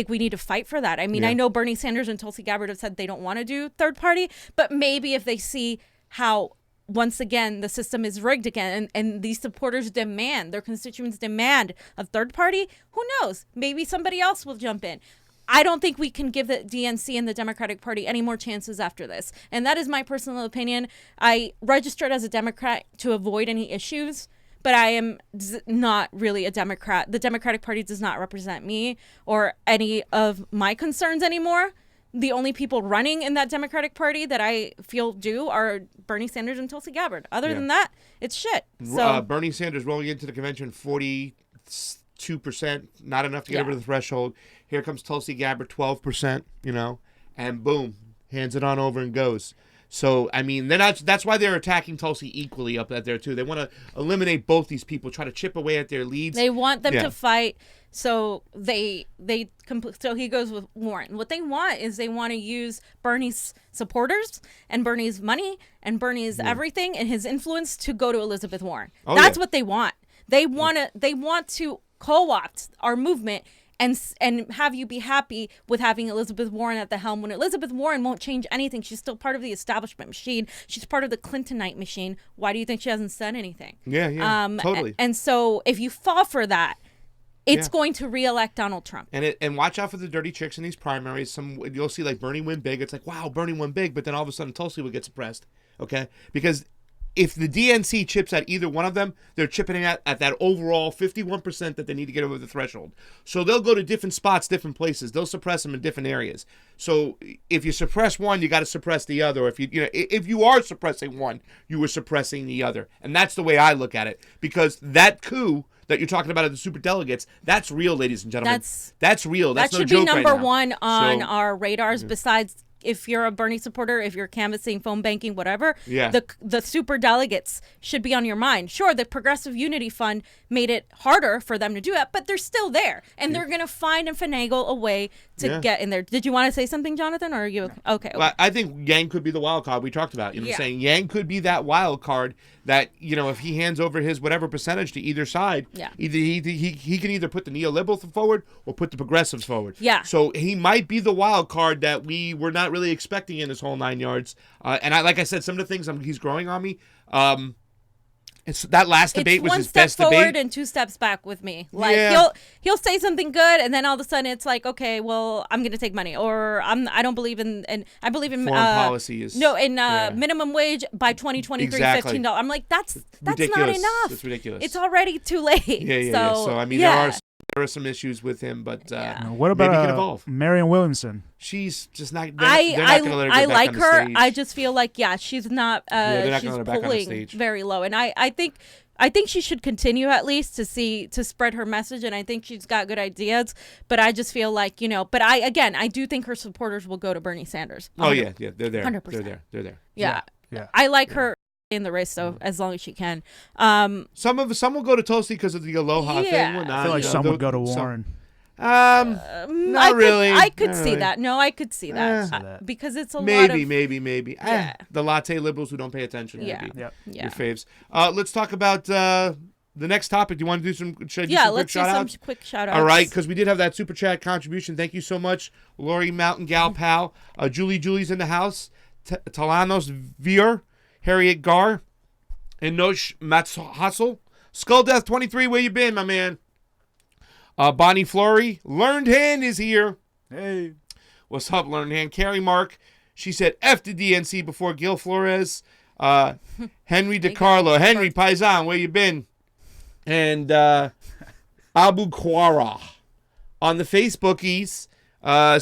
we need to fight for that. I mean, I know Bernie Sanders and Tulsi Gabbard have said they don't want to do third party, but maybe if they see how, once again, the system is rigged again and these supporters demand, their constituents demand a third party, who knows? Maybe somebody else will jump in. I don't think we can give the DNC and the Democratic Party any more chances after this. And that is my personal opinion. I registered as a Democrat to avoid any issues, but I am not really a Democrat. The Democratic Party does not represent me or any of my concerns anymore. The only people running in that Democratic Party that I feel do are Bernie Sanders and Tulsi Gabbard. Other than that, it's shit. So Bernie Sanders rolling into the convention 42%, not enough to get over the threshold. Here comes Tulsi Gabbard, 12%, and boom, hands it on over and goes. So, I mean, that's why they're attacking Tulsi equally up there, too. They want to eliminate both these people, try to chip away at their leads. They want them to fight, so so he goes with Warren. What they want is they want to use Bernie's supporters and Bernie's money and Bernie's everything and his influence to go to Elizabeth Warren. That's what they want. They want to co-opt our movement and have you be happy with having Elizabeth Warren at the helm when Elizabeth Warren won't change anything. She's still part of the establishment machine. She's part of the Clintonite machine. Why do you think she hasn't said anything? Yeah, totally. And so if you fall for that, it's going to reelect Donald Trump. And watch out for the dirty tricks in these primaries. You'll see like Bernie win big. It's like, wow, Bernie won big, but then all of a sudden Tulsi would get suppressed. Okay, because if the DNC chips at either one of them, they're chipping at that overall 51% that they need to get over the threshold. So they'll go to different spots, different places. They'll suppress them in different areas. So if you suppress one, you got to suppress the other. If you are suppressing one, you were suppressing the other. And that's the way I look at it. Because that coup that you're talking about at the superdelegates, that's real, ladies and gentlemen. That's real. That's no joke right now. That should be number one on our radars besides if you're a Bernie supporter, if you're canvassing, phone banking, whatever, the super delegates should be on your mind. Sure, the Progressive Unity Fund made it harder for them to do that, but they're still there. And they're going to find and finagle a way to get in there. Did you want to say something, Jonathan, or are you okay? Well, I think Yang could be the wild card we talked about. Saying Yang could be that wild card that, if he hands over his whatever percentage to either side, either he can either put the neoliberals forward or put the progressives forward. Yeah. So he might be the wild card that we were not really expecting in this whole 9 yards. And like I said, some of the things he's growing on me. That last debate was his best debate. It's 1 step forward and 2 steps back with me. Like he'll say something good, and then all of a sudden it's like, okay, well, I'm going to take money, or I don't believe in, and I believe in foreign policy is minimum wage by 2023, $15. I'm like, that's ridiculous. not enough. It's ridiculous. It's already too late. Yeah. So I mean, there are some issues with him, but what about maybe he can evolve. Marianne Williamson? She's just not. I like her. Stage. I just feel like she's not. They're not she's gonna let her back on the pulling stage. very low, and I think she should continue at least to spread her message, and I think she's got good ideas. But I just feel like But I do think her supporters will go to Bernie Sanders. 100%. Oh yeah, they're there. 100%. They're there. Yeah. I like her. in the race though, as long as she can. Some will go to Tulsi because of the Aloha Yeah. thing. I feel like some would go to Warren. Not really. I could Not see really. that. No, I could see that. that. Because it's a lot Maybe, of... maybe. Yeah. The latte liberals who don't pay attention. Yeah. Maybe. Yep. Yeah. Your faves. Let's talk about the next topic. Do you want to do some? Should I do Yeah, some quick let's do some shout-outs? quick shout outs. All right, because we did have that super chat contribution. Thank you so much, Lori Mountain Gal Pal. Julie's in the house. Talanos Vier, Harriet Gar, and Nosh Matshustle. Skull Death 23, where you been, my man? Bonnie Flory, Learned Hand is here. Hey. What's up, Learned Hand? Carrie Mark, she said F the DNC before Gil Flores. Henry DiCarlo, Henry Paisan, where you been? And Abu Kwara. On the Facebookies,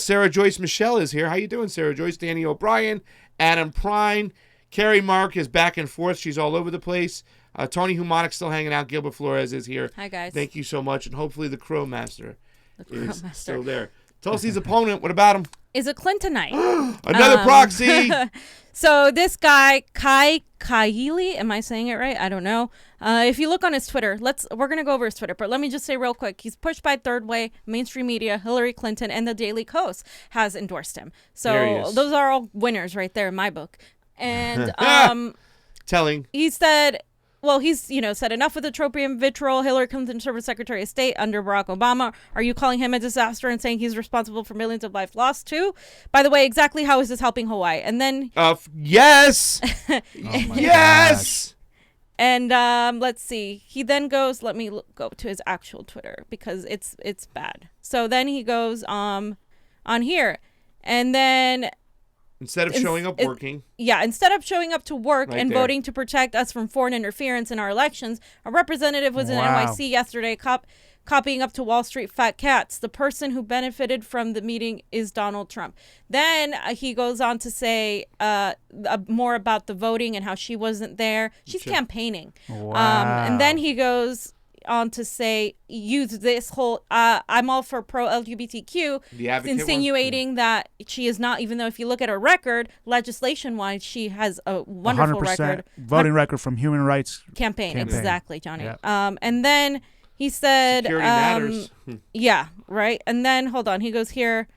Sarah Joyce Michelle is here. How you doing, Sarah Joyce? Danny O'Brien, Adam Prine, Carrie Mark is back and forth. She's all over the place. Tony Humanik still hanging out. Gilbert Flores is here. Hi, guys. Thank you so much. And hopefully the Crow Master is still there. Tulsi's opponent, what about him? Is a Clintonite. Another proxy. So this guy, Kai Kaili, am I saying it right? I don't know. If you look on his Twitter, we're going to go over his Twitter, but let me just say real quick. He's pushed by Third Way, mainstream media, Hillary Clinton, and the Daily Kos has endorsed him. There he So is. those are all winners right there in my book. And Telling. he said, well, he's, said enough with the tropium vitriol. Hillary Clinton served as Secretary of State under Barack Obama. Are you calling him a disaster and saying he's responsible for millions of lives lost too? By the way, exactly how is this helping Hawaii? And then... Yes! Yes! And let's see. He then goes, let me go to his actual Twitter because it's bad. So then he goes on here. And then... Instead of showing up working. Yeah, instead of showing up to work Right and there. voting to protect us from foreign interference in our elections, a representative was in Wow. NYC yesterday copying up to Wall Street fat cats. The person who benefited from the meeting is Donald Trump. Then he goes on to say more about the voting and how she wasn't there. She's campaigning. Wow. And then he goes on to say, use this whole, I'm all for pro-LGBTQ, The advocate insinuating that she is not, even though if you look at her record, legislation-wise, she has a wonderful 100% record. voting record from Human Rights Campaign. Exactly, Johnny. Yep. And then he said, Security matters. yeah, right. And then, hold on, he goes here,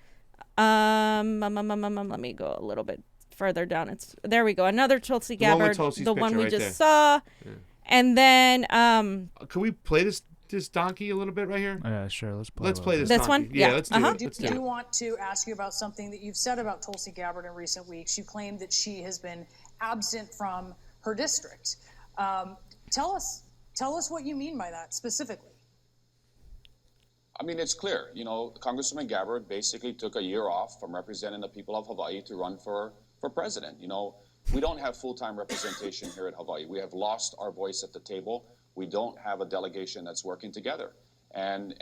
let me go a little bit further down. There we go. Another Tulsi The one with Gabbard, Tulsi's the one picture we right just there. saw. Yeah. And then, Can we play this donkey a little bit right here? Yeah, sure. Let's play. Let's play this This donkey. one? Yeah, Yeah. let's do Uh-huh. it. Let's do I it. do want to ask you about something that you've said about Tulsi Gabbard in recent weeks. You claim that she has been absent from her district. Tell us what you mean by that specifically. I mean, it's clear. Congresswoman Gabbard basically took a year off from representing the people of Hawaii to run for president. We don't have full-time representation here at Hawaii. We have lost our voice at the table. We don't have a delegation that's working together. And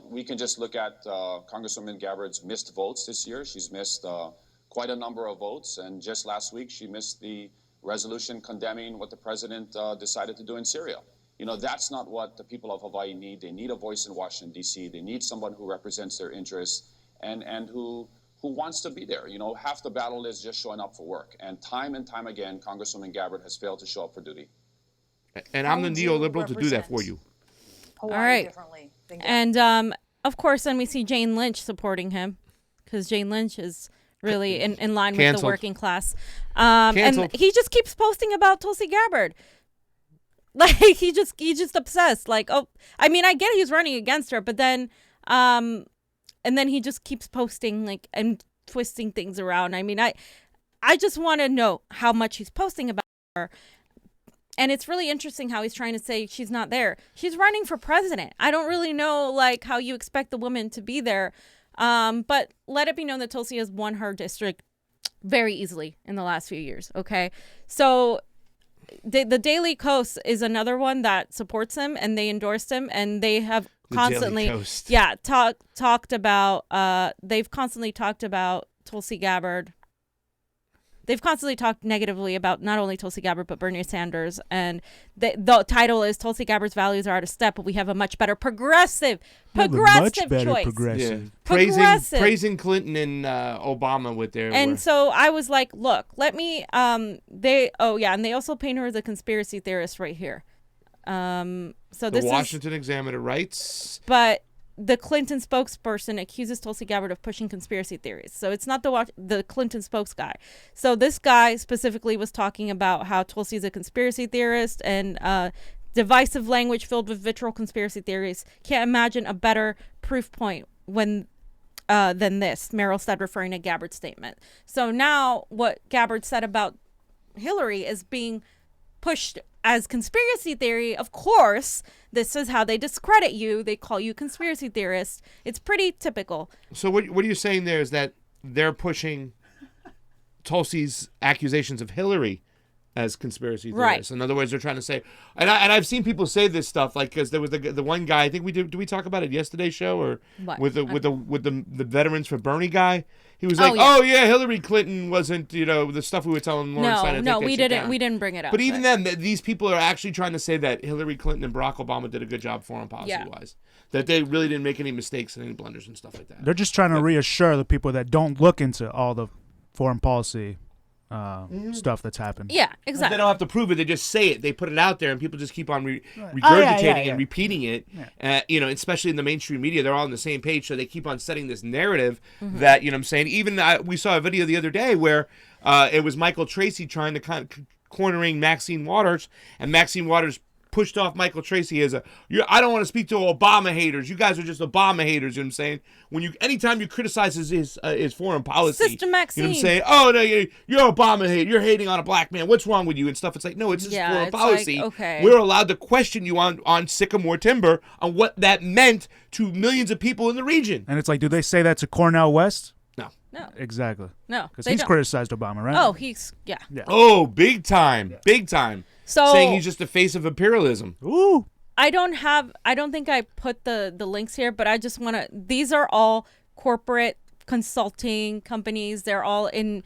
we can just look at Congresswoman Gabbard's missed votes this year. She's missed quite a number of votes. And just last week, she missed the resolution condemning what the president decided to do in Syria. That's not what the people of Hawaii need. They need a voice in Washington, D.C. They need someone who represents their interests and who wants to be there. Half the battle is just showing up for work. And time again, Congresswoman Gabbard has failed to show up for duty. And I'm How the would you neoliberal to do that for represent you. Hawaii All right. differently than Gabbard? And of course, then we see Jane Lynch supporting him because Jane Lynch is really in line with the Canceled. working class. And Canceled. he just keeps posting about Tulsi Gabbard. Like he's just obsessed. Like, oh, I mean, I get he's running against her, but then, and then he just keeps posting like and twisting things around. I mean, I just want to know how much he's posting about her. And it's really interesting how he's trying to say she's not there. She's running for president. I don't really know like how you expect the woman to be there. But let it be known that Tulsi has won her district very easily in the last few years. Okay. So the Daily Kos is another one that supports him and they endorsed him and they have constantly, talked about, they've constantly talked about Tulsi Gabbard. they've constantly talked negatively about not only Tulsi Gabbard but Bernie Sanders, and the title is Tulsi Gabbard's values are out of step, but we have a much better progressive much better choice. progressive. Praising Clinton and Obama with their. And so I was like, look, let me. And they also paint her as a conspiracy theorist right here. So the this Washington Examiner writes, but the Clinton spokesperson accuses Tulsi Gabbard of pushing conspiracy theories. So it's not the Clinton spokes guy. So this guy specifically was talking about how Tulsi is a conspiracy theorist and divisive language filled with vitriol conspiracy theories. Can't imagine a better proof point than this, Merrill said, referring to Gabbard's statement. So now what Gabbard said about Hillary is being pushed as conspiracy theory. Of course, this is how they discredit you. They call you conspiracy theorist. It's pretty typical. So what are you saying there is that they're pushing Tulsi's accusations of Hillary as conspiracy theorists. Right. In other words, they're trying to say, and I've seen people say this stuff, like, because there was the one guy, I think did we talk about it yesterday's show, or what? with the Veterans for Bernie guy? He was like, yeah. oh yeah, Hillary Clinton wasn't, the stuff we were telling Lawrence Stein. No, we didn't bring it up. But even then, these people are actually trying to say that Hillary Clinton and Barack Obama did a good job foreign policy wise. That they really didn't make any mistakes and any blunders and stuff like that. They're just trying to reassure the people that don't look into all the foreign policy stuff that's happened. Yeah, exactly. They don't have to prove it. They just say it. They put it out there, and people just keep on regurgitating and repeating it. Yeah. Especially in the mainstream media, they're all on the same page, so they keep on setting this narrative that, what I'm saying. Even we saw a video the other day where it was Michael Tracy trying to kind of cornering Maxine Waters, and Maxine Waters pushed off Michael Tracy as I don't want to speak to Obama haters. You guys are just Obama haters. You know what I'm saying? Anytime you criticize his foreign policy, Sister Maxine. You know what I'm saying? Oh no, you're Obama hater. You're hating on a black man. What's wrong with you and stuff? It's like, no, it's just foreign policy. Like, okay. We're allowed to question you on Sycamore Timber on what that meant to millions of people in the region. And it's like, do they say that to Cornel West? No. Exactly. No. Because he's criticized Obama, right? Oh, yeah. Oh, big time. Yeah. Big time. So, saying he's just the face of imperialism. Ooh. I don't think I put the links here, but I just want to, these are all corporate consulting companies. They're all in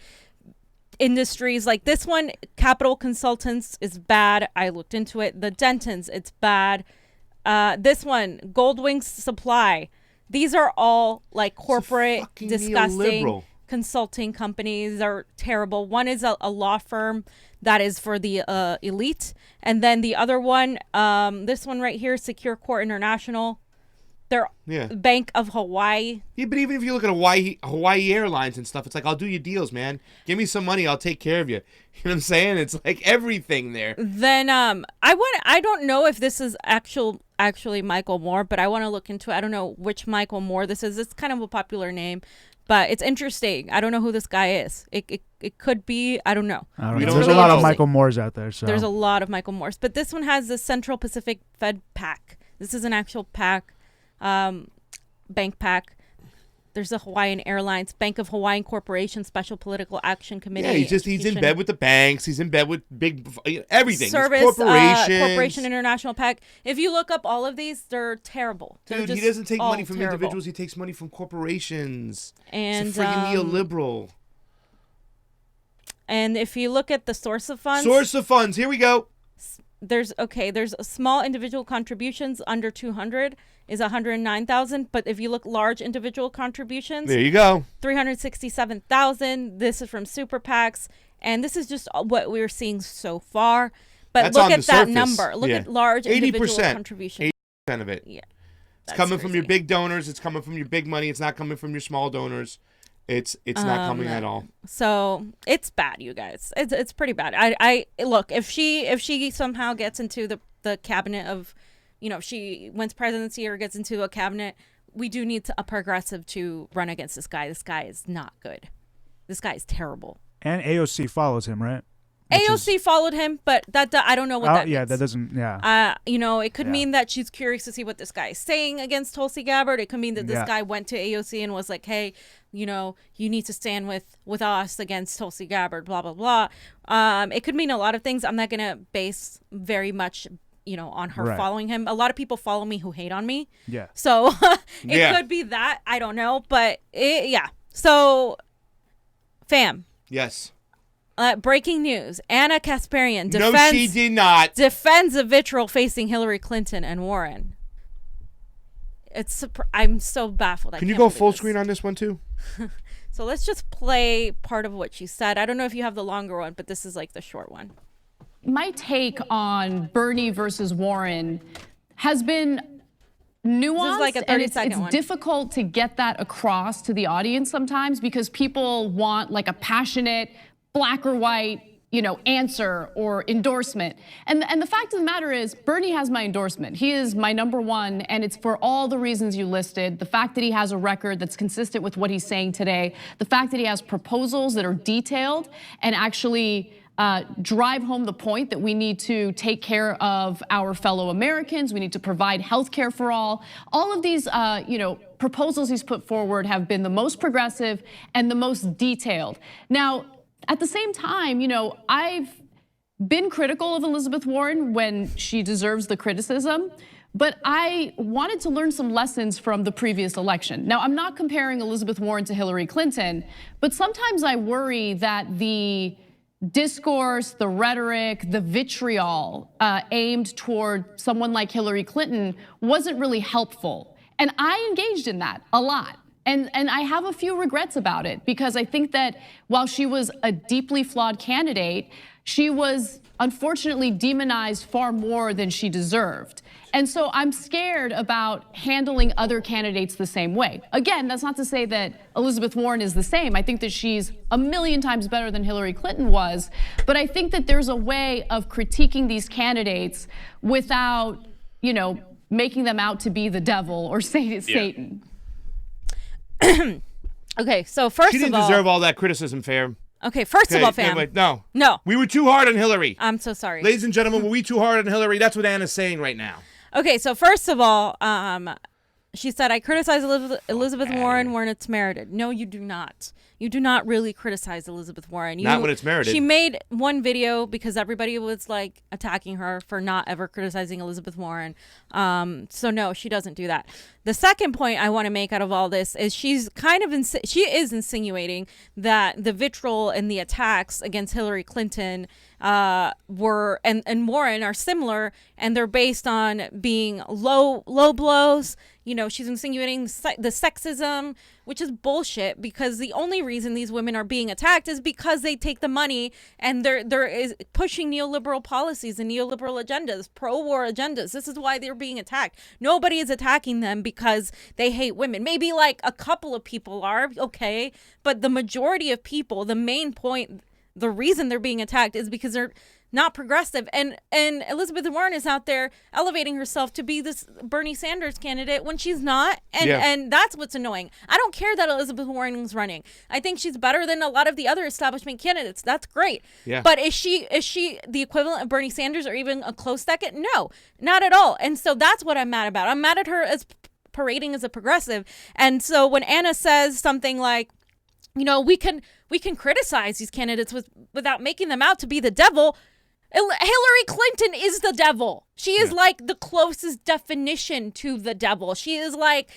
industries like this one. Capital Consultants is bad. I looked into it. The Dentons, it's bad. This one, Goldwing Supply. These are all like corporate, disgusting consulting companies. They're terrible. One is a law firm that is for the elite. And then the other one, this one right here, Secure Court International. They're Bank of Hawaii. Yeah, but even if you look at Hawaii Airlines and stuff, it's like, I'll do your deals, man. Give me some money, I'll take care of you. You know what I'm saying? It's like everything there. Then I don't know if this is actually Michael Moore, but I want to look into it. I don't know which Michael Moore this is. It's kind of a popular name, but it's interesting. I don't know who this guy is. It could be, I don't know. There's a lot of Michael Moores out there. So there's a lot of Michael Moores, but this one has the Central Pacific Fed PAC. This is an actual PAC, bank PAC. There's the Hawaiian Airlines, Bank of Hawaiian Corporation, Special Political Action Committee. Yeah, he's in bed with the banks. He's in bed with big everything. Service Corporation International PAC. If you look up all of these, they're terrible. Dude, he doesn't take money from individuals. He takes money from corporations. And he's a freaking neoliberal. And if you look at the source of funds. Here we go. There's small individual contributions under 200 is 109,000, but if you look large individual contributions, there you go, 367,000. This is from super PACs, and this is just what we're seeing so far. But that's look at that surface. Number. Look at large individual contributions. 80% of it. Yeah, it's coming from your big donors. It's coming from your big money. It's not coming from your small donors. It's not coming at all. So it's bad, you guys. It's pretty bad. I look, if she somehow gets into the cabinet of, if she wins presidency or gets into a cabinet, we do need a progressive to run against this guy. This guy is not good. This guy is terrible. And AOC follows him, right? AOC followed him, but I don't know what that means. Yeah, that doesn't, yeah. It could mean that she's curious to see what this guy is saying against Tulsi Gabbard. It could mean that this guy went to AOC and was like, hey, you need to stand with us against Tulsi Gabbard, blah, blah, blah. It could mean a lot of things. I'm not going to base very much, on her following him. A lot of people follow me who hate on me. Yeah. So it could be that. I don't know. But So, fam. Yes. Breaking news. Ana Kasparian No, she did not. defends the vitriol facing Hillary Clinton and Warren. I'm so baffled. Can you go full screen on this one too? So let's just play part of what she said. I don't know if you have the longer one, but this is like the short one. My take on Bernie versus Warren has been nuanced, like a and it's one. difficult to get that across to the audience sometimes because people want like a passionate black or white, answer or endorsement. And the fact of the matter is Bernie has my endorsement. He is my number one, and it's for all the reasons you listed. The fact that he has a record that's consistent with what he's saying today, the fact that he has proposals that are detailed and actually drive home the point that we need to take care of our fellow Americans. We need to provide health care for all. All of these, proposals he's put forward have been the most progressive and the most detailed. Now, at the same time, I've been critical of Elizabeth Warren when she deserves the criticism, but I wanted to learn some lessons from the previous election. Now, I'm not comparing Elizabeth Warren to Hillary Clinton, but sometimes I worry that the discourse, the rhetoric, the vitriol aimed toward someone like Hillary Clinton wasn't really helpful. And I engaged in that a lot. And I have a few regrets about it because I think that while she was a deeply flawed candidate, she was unfortunately demonized far more than she deserved. And so I'm scared about handling other candidates the same way. Again, that's not to say that Elizabeth Warren is the same. I think that she's a million times better than Hillary Clinton was. But I think that there's a way of critiquing these candidates without, making them out to be the devil or Satan. Okay, so first of all, she didn't deserve all that criticism, fam. Okay, first of all, fam. Wait, no. No. We were too hard on Hillary. I'm so sorry. Ladies and gentlemen, were we too hard on Hillary? That's what Anna's saying right now. Okay, so first of all, she said, I criticize Elizabeth Warren when it's merited. No, you do not. You do not really criticize Elizabeth Warren. Not when it's merited. She made one video because everybody was like attacking her for not ever criticizing Elizabeth Warren. So no, she doesn't do that. The second point I want to make out of all this is she is insinuating that the vitriol and the attacks against Hillary Clinton were and Warren are similar, and they're based on being low blows. She's insinuating the sexism, which is bullshit, because the only reason these women are being attacked is because they take the money and they're is pushing neoliberal policies and neoliberal agendas, pro-war agendas. This is why they're being attacked. Nobody is attacking them because they hate women. Maybe like a couple of people are, okay, but the majority of people, the main point, the reason they're being attacked is because they're not progressive. And Elizabeth Warren is out there elevating herself to be this Bernie Sanders candidate when she's not. And that's what's annoying. I don't care that Elizabeth Warren is running. I think she's better than a lot of the other establishment candidates. That's great. Yeah. But is she the equivalent of Bernie Sanders or even a close second? No, not at all. And so that's what I'm mad about. I'm mad at her as parading as a progressive. And so when Anna says something like, we can criticize these candidates without making them out to be the devil. Hillary Clinton is the devil. She is like the closest definition to the devil. She is like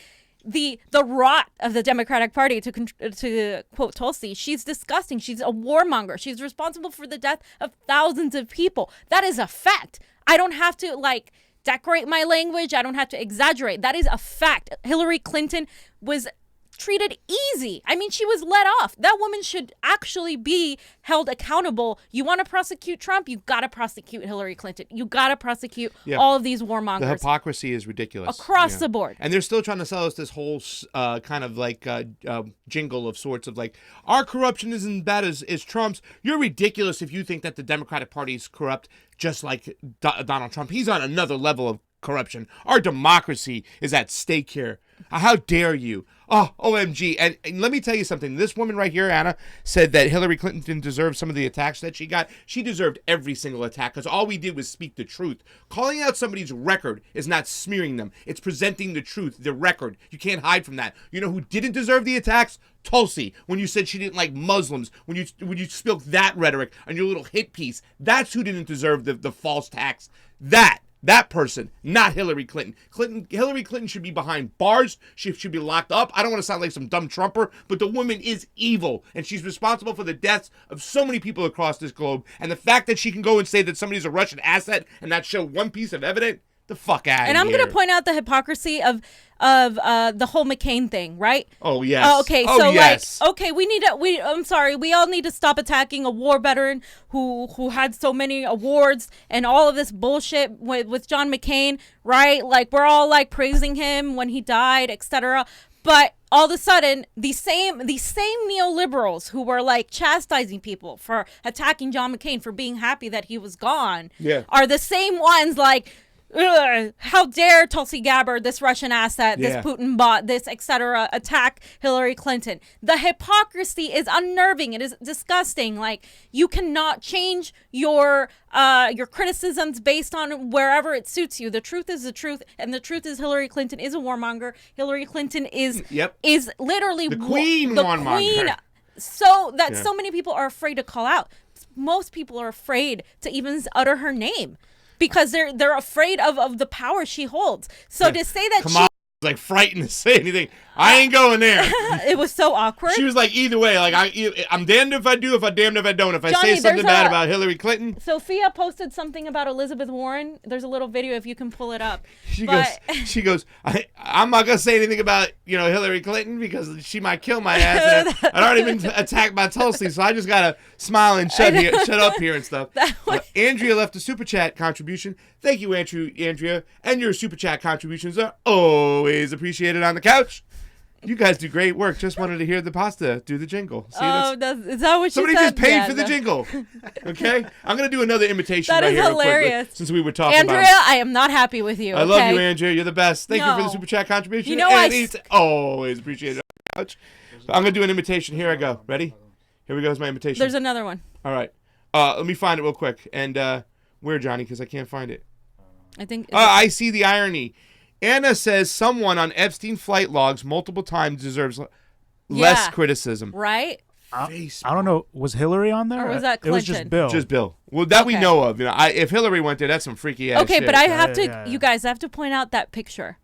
the rot of the Democratic Party, to quote Tulsi. She's disgusting. She's a warmonger. She's responsible for the death of thousands of people. That is a fact. I don't have to decorate my language. I don't have to exaggerate. That is a fact. Hillary Clinton was treated easy. I mean, she was let off. That woman should actually be held accountable. You want to prosecute Trump? You got to prosecute Hillary Clinton. You got to prosecute all of these warmongers. The hypocrisy is ridiculous. Across the board. And they're still trying to sell us this whole kind of jingle of sorts of our corruption isn't as bad as Trump's. You're ridiculous if you think that the Democratic Party is corrupt just like Donald Trump. He's on another level of corruption. Our democracy is at stake here. How dare you? Oh, OMG. And let me tell you something. This woman right here, Anna, said that Hillary Clinton didn't deserve some of the attacks that she got. She deserved every single attack because all we did was speak the truth. Calling out somebody's record is not smearing them. It's presenting the truth, the record. You can't hide from that. You know who didn't deserve the attacks? Tulsi. When you said she didn't like Muslims, when you spoke that rhetoric on your little hit piece, that's who didn't deserve the false attacks. That That person, not Hillary Clinton. Hillary Clinton should be behind bars. She should be locked up. I don't want to sound like some dumb Trumper, but the woman is evil, and she's responsible for the deaths of so many people across this globe. And the fact that she can go and say that somebody's a Russian asset and not show one piece of evidence, the fuck out of here. And I'm going to point out the hypocrisy of the whole McCain thing, right? Oh yes. Okay, oh, so yes. like, okay, I'm sorry, we all need to stop attacking a war veteran who had so many awards and all of this bullshit with John McCain, right? Like, we're all like praising him when he died, etc. But all of a sudden, these same neoliberals who were like chastising people for attacking John McCain for being happy that he was gone, are the same ones like, ugh, how dare Tulsi Gabbard, this Russian asset, this Putin bot, this etc., attack Hillary Clinton. The hypocrisy is unnerving. It is disgusting. Like, you cannot change your criticisms based on wherever it suits you. The truth is the truth, and the truth is Hillary Clinton is a warmonger. Hillary Clinton is literally the queen warmonger. So that so many people are afraid to call out. Most people are afraid to even utter her name, because they're afraid of the power she holds. So to say that Kamala was like frightened to say anything. I ain't going there. It was so awkward. She was like, either way, like I'm damned if I do, if I'm damned if I don't. If I Johnny, say something bad about Hillary Clinton. Sophia posted something about Elizabeth Warren. There's a little video if you can pull it up. She goes, I'm not gonna say anything about Hillary Clinton because she might kill my ass. And I'd already been attacked by Tulsi, so I just gotta smile and shut up here and stuff. Andrea left a super chat contribution. Thank you, Andrea, and your super chat contributions are always appreciated on the couch. You guys do great work. Just wanted to hear the pasta do the jingle. See, is that what somebody you said? just paid for the jingle. Okay, I'm gonna do another imitation that right here. That is hilarious. Quickly, since we were talking Andrea, about I am not happy with you. I love you, Andrea. You're the best. Thank you for the super chat contribution. It's always appreciated. I'm gonna do an imitation. Here I go. Ready? Here we go. Is my imitation. There's another one. All right. Let me find it real quick. And where, Johnny? Because I can't find it. I think. I see the irony. Anna says someone on Epstein flight logs multiple times deserves less criticism. Right? I don't know. Was Hillary on there? Or was that Clinton? It was just Bill. Just Bill. Well, that we know of. If Hillary went there, that's some freaky ass shit. Okay, but I have to, you guys, I have to point out that picture.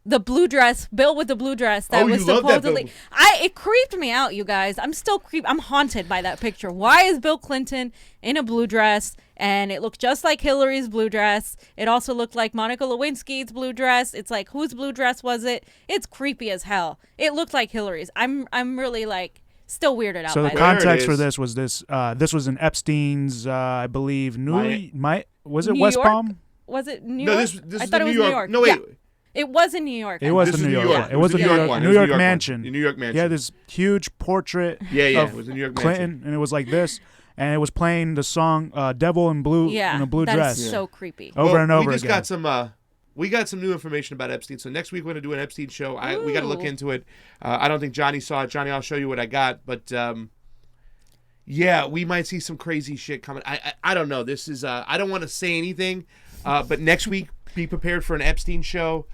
The blue dress, Bill with the blue dress that was supposedly. It creeped me out, you guys. I'm haunted by that picture. Why is Bill Clinton in a blue dress? And it looked just like Hillary's blue dress. It also looked like Monica Lewinsky's blue dress. It's like, whose blue dress was it? It's creepy as hell. It looked like Hillary's. I'm really like still weirded out. So by the context for this was this. This was in Epstein's, I believe, was it West Palm? Was it New York? No, this I is thought it was New York. No, wait. Yeah. It was in New York. It was in New York. It was the New York mansion. The New York mansion. Yeah, this huge portrait. Of it was the New York Clinton, mansion. and it was like this, and it was playing the song "Devil in Blue" in a blue dress. That is so creepy. Over and over we just again. got some. We got some new information about Epstein. So next week we're gonna do an Epstein show. We got to look into it. I don't think Johnny saw it. Johnny, I'll show you what I got. But yeah, we might see some crazy shit coming. I don't know. This is. I don't want to say anything. But next week, be prepared for an Epstein show.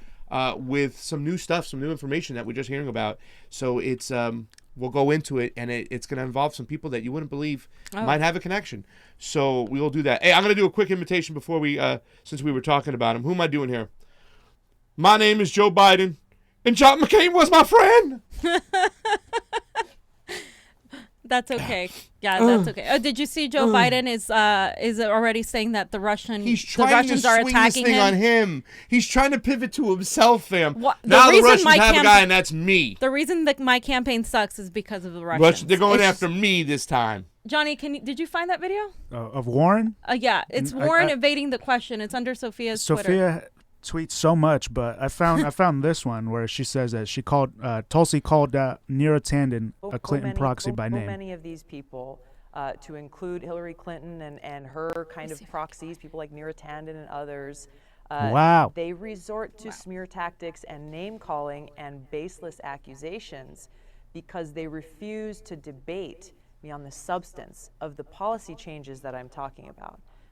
With some new stuff, some new information that we're just hearing about. So it's we'll go into it, and it's going to involve some people that you wouldn't believe might have a connection. So we will do that. Hey, I'm going to do a quick invitation before we, since we were talking about him. Who am I doing here? My name is Joe Biden, and John McCain was my friend. That's okay. Yeah, that's okay. Did you see Joe Biden is already saying that the Russians are attacking him? on him. He's trying to pivot to himself, fam. Now the Russians have a guy, and that's me. The reason that my campaign sucks is because of the Russians. They're going after me this time. Johnny, did you find that video? Of Warren? Yeah, it's Warren evading the question. It's under Sophia's Twitter. Sophia tweets so much, but I found this one where she says that Tulsi called Neera Tanden a Clinton proxy by name. Many of these people, to include Hillary Clinton and her kind of proxies, people like Neera Tanden and others. Wow. They resort to smear tactics and name calling and baseless accusations because they refuse to debate me on the substance of the policy changes that I'm talking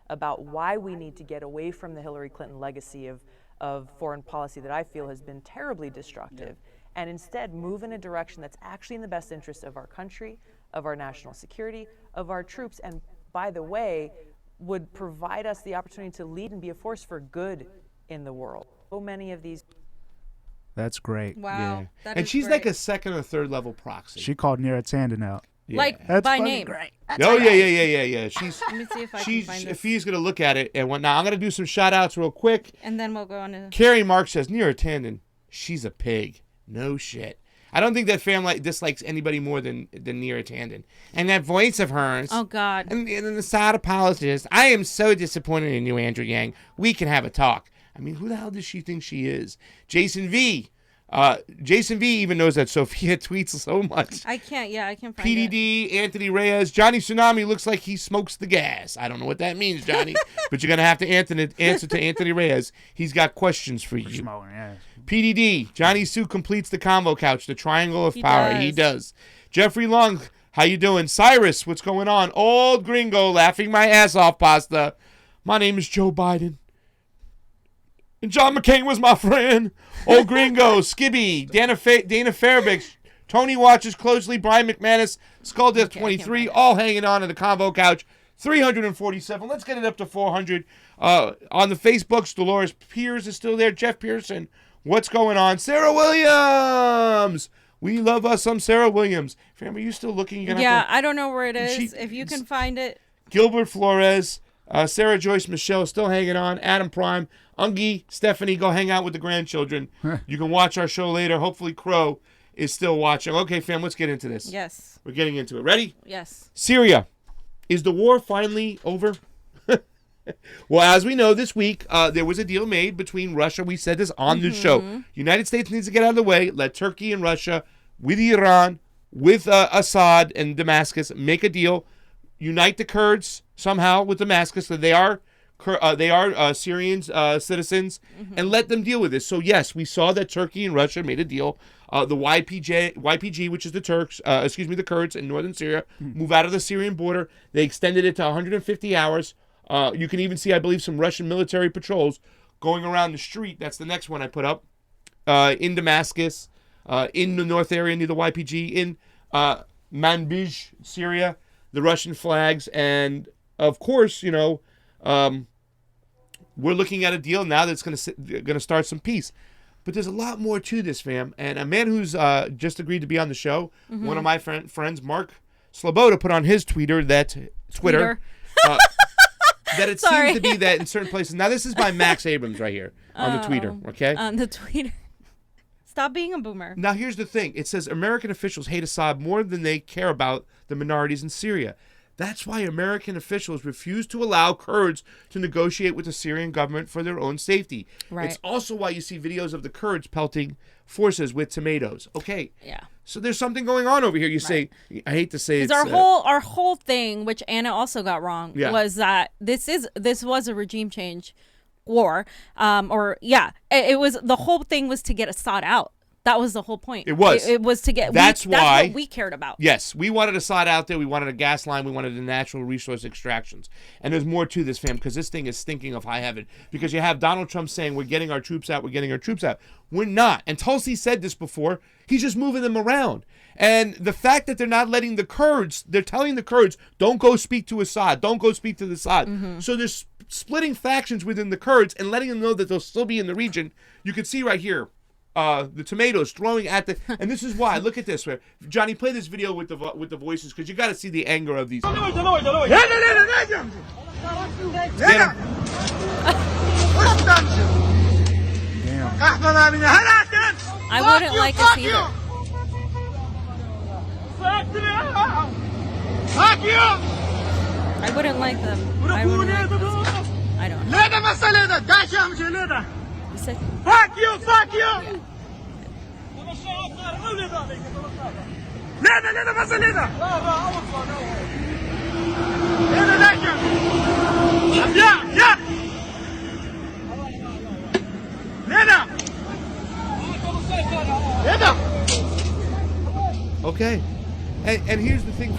about why we need to get away from the Hillary Clinton legacy of foreign policy that I feel has been terribly destructive, and instead move in a direction that's actually in the best interest of our country, of our national security, of our troops, and by the way, would provide us the opportunity to lead and be a force for good in the world. So many of these. That's great. Wow. Yeah. And she's like a second or third level proxy. She called Neera Tanden out. Yeah. Like That's by funny. name. Great. Yeah. She's Let me see if I can find this. Fi's gonna look at it and whatnot. I'm gonna do some shout outs real quick. And then we'll go on to... Carrie Mark says, Neera Tanden, she's a pig. No shit. I don't think that family dislikes anybody more than Neera Tanden. And that voice of hers. Oh, God. And the side apologist. I am so disappointed in you, Andrew Yang. We can have a talk. I mean, who the hell does she think she is? Jason V. Jason V even knows that Sophia tweets so much. I can't find it. PDD, Anthony Reyes, Jonny Tsunami looks like he smokes the gas. I don't know what that means, Johnny, but you're going to have to answer to Anthony Reyes. He's got questions for you. Smoking, yeah. PDD, Johnny Sue completes the convo couch, the triangle of power. Does. He does. Jeffrey Long, how you doing? Cyrus, what's going on? Old gringo, laughing my ass off, pasta. My name is Joe Biden. And John McCain was my friend. Old gringo, Skibby, Dana Fairbanks, Tony watches closely, Brian McManus, Skull Death 23, all hanging on to the convo couch. 347. Let's get it up to 400. On the Facebooks, Dolores Piers is still there. Jeff Pearson, what's going on? Sarah Williams. We love us some Sarah Williams. Fam, are you still looking? Yeah, I don't know where it is. If you can find it. Gilbert Flores, Sarah Joyce Michelle still hanging on. Adam Prime, Ungi, Stephanie, go hang out with the grandchildren. You can watch our show later. Hopefully Crow is still watching. Okay, fam, let's get into this. Yes. We're getting into it. Ready? Yes. Syria. Is the war finally over? Well, as we know, this week, there was a deal made between Russia. We said this on the show. United States needs to get out of the way. Let Turkey and Russia, with Iran, with Assad and Damascus, make a deal. Unite the Kurds somehow with Damascus. So they are Syrian citizens, and let them deal with this. So, yes, we saw that Turkey and Russia made a deal. The YPG, which is the the Kurds in northern Syria, move out of the Syrian border. They extended it to 150 hours. You can even see, I believe, some Russian military patrols going around the street. That's the next one I put up. In Damascus, in the north area near the YPG, in Manbij, Syria, the Russian flags. And, of course, we're looking at a deal now that's going to start some peace. But there's a lot more to this, fam. And a man who's just agreed to be on the show, one of my friends, Mark Sloboda, put on his Twitter that it seems to be that in certain places. Now, this is by Max Abrams right here on the Twitter, okay? On the Twitter. Stop being a boomer. Now, here's the thing. It says American officials hate Assad more than they care about the minorities in Syria. That's why American officials refuse to allow Kurds to negotiate with the Syrian government for their own safety. Right. It's also why you see videos of the Kurds pelting forces with tomatoes. Okay. Yeah. So there's something going on over here. You say, I hate to say it's... Our whole thing, which Anna also got wrong, was that this was a regime change war. It was, the whole thing was to get Assad out. That was the whole point. It was. It was to get... That's what we cared about. Yes. We wanted Assad out there. We wanted a gas line. We wanted the natural resource extractions. And there's more to this, fam, because this thing is stinking of high heaven. Because you have Donald Trump saying, we're getting our troops out. We're getting our troops out. We're not. And Tulsi said this before. He's just moving them around. And the fact that they're not letting the Kurds, they're telling the Kurds, don't go speak to Assad. Don't go speak to Assad. So there's splitting factions within the Kurds and letting them know that they'll still be in the region. You can see right here. The tomatoes throwing at the, and this is why. Look at this. Johnny, play this video with the voices because you got to see the anger of these. Damn. I wouldn't like us either. I wouldn't like them. I wouldn't like them. I don't know. You said, fuck you! Yeah. Okay. And here's the thing.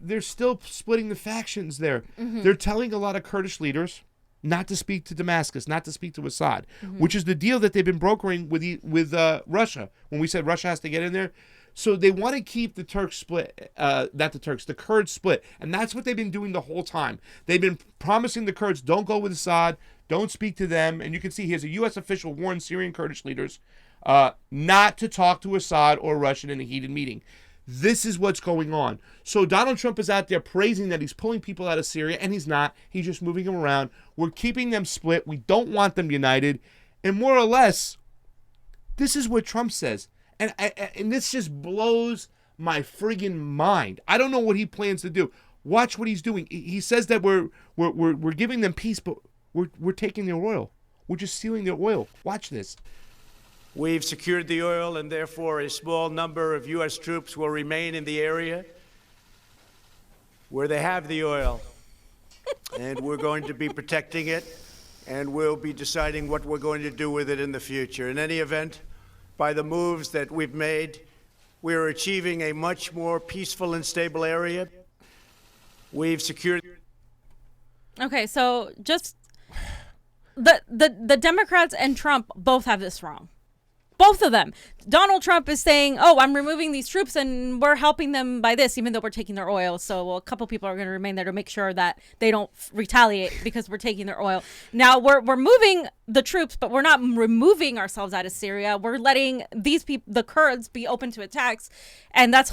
They're still splitting the factions there. They're telling a lot of Kurdish leaders not to speak to Damascus, not to speak to Assad, which is the deal that they've been brokering with Russia. When we said Russia has to get in there, So they want to keep the Turks split, the Kurds split. And that's what they've been doing the whole time. They've been promising the Kurds, don't go with Assad, don't speak to them. And you can see here's a U.S. official warned Syrian Kurdish leaders not to talk to Assad or Russia in a heated meeting. This is what's going on. So Donald Trump is out there praising that he's pulling people out of Syria, and he's not. He's just moving them around. We're keeping them split. We don't want them united. And more or less, this is what Trump says. And this just blows my friggin' mind. I don't know what he plans to do. Watch what he's doing. He says that we're giving them peace, but we're taking their oil. We're just stealing their oil. Watch this. We've secured the oil, and therefore a small number of U.S. troops will remain in the area where they have the oil. And we're going to be protecting it, and we'll be deciding what we're going to do with it in the future. In any event, by the moves that we've made, we're achieving a much more peaceful and stable area. We've secured... Okay, so just the Democrats and Trump both have this wrong. Both of them. Donald Trump is saying, oh, I'm removing these troops and we're helping them by this, even though we're taking their oil. So a couple people are going to remain there to make sure that they don't retaliate because we're taking their oil. Now we're moving the troops, but we're not removing ourselves out of Syria. We're letting these people, the Kurds, be open to attacks. And that's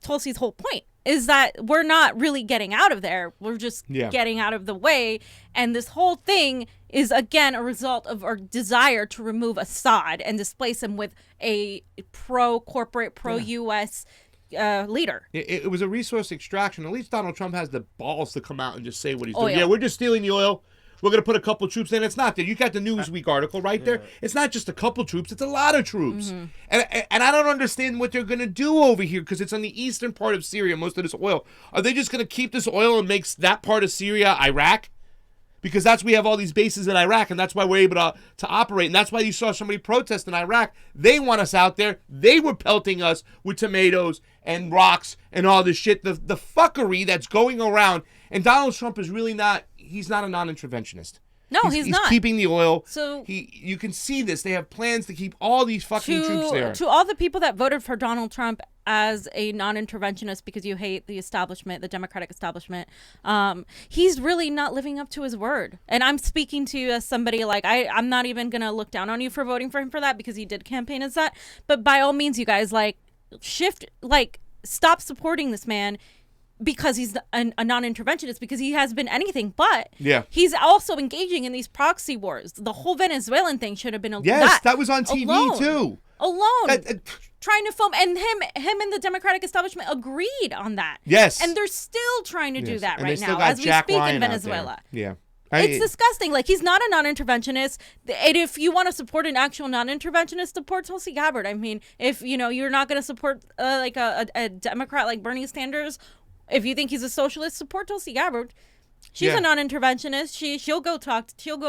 Tulsi's whole point, is that we're not really getting out of there. We're just getting out of the way. And this whole thing is, again, a result of our desire to remove Assad and displace him with a pro-corporate, pro-U.S. Leader. It was a resource extraction. At least Donald Trump has the balls to come out and just say what he's doing. Yeah, we're just stealing the oil. We're going to put a couple troops in. It's not there. You got the Newsweek article right there. It's not just a couple troops. It's a lot of troops. Mm-hmm. And I don't understand what they're going to do over here because it's on the eastern part of Syria, most of this oil. Are they just going to keep this oil and make that part of Syria Iraq? Because we have all these bases in Iraq, and that's why we're able to operate. And that's why you saw somebody protest in Iraq. They want us out there. They were pelting us with tomatoes and rocks and all this shit. The fuckery that's going around. And Donald Trump is really not, he's not a non-interventionist. No, he's not. He's keeping the oil. So you can see this. They have plans to keep all these fucking troops there. To all the people that voted for Donald Trump as a non-interventionist because you hate the establishment, the Democratic establishment, he's really not living up to his word. And I'm speaking to you as somebody like, I'm not even going to look down on you for voting for him for that because he did campaign as that. But by all means, you guys, stop supporting this man because he's a non-interventionist, because he has been anything but. He's also engaging in these proxy wars. The whole Venezuelan thing should have been that was on TV alone, too. Trying to film, and him and the Democratic establishment agreed on that. Yes. And they're still trying to do that and right now as we speak in Venezuela. It's disgusting. Like, he's not a non-interventionist. And if you want to support an actual non-interventionist, support Tulsi Gabbard. I mean, if you're not going to support a Democrat like Bernie Sanders, if you think he's a socialist, support Tulsi Gabbard. She's a non-interventionist. She'll go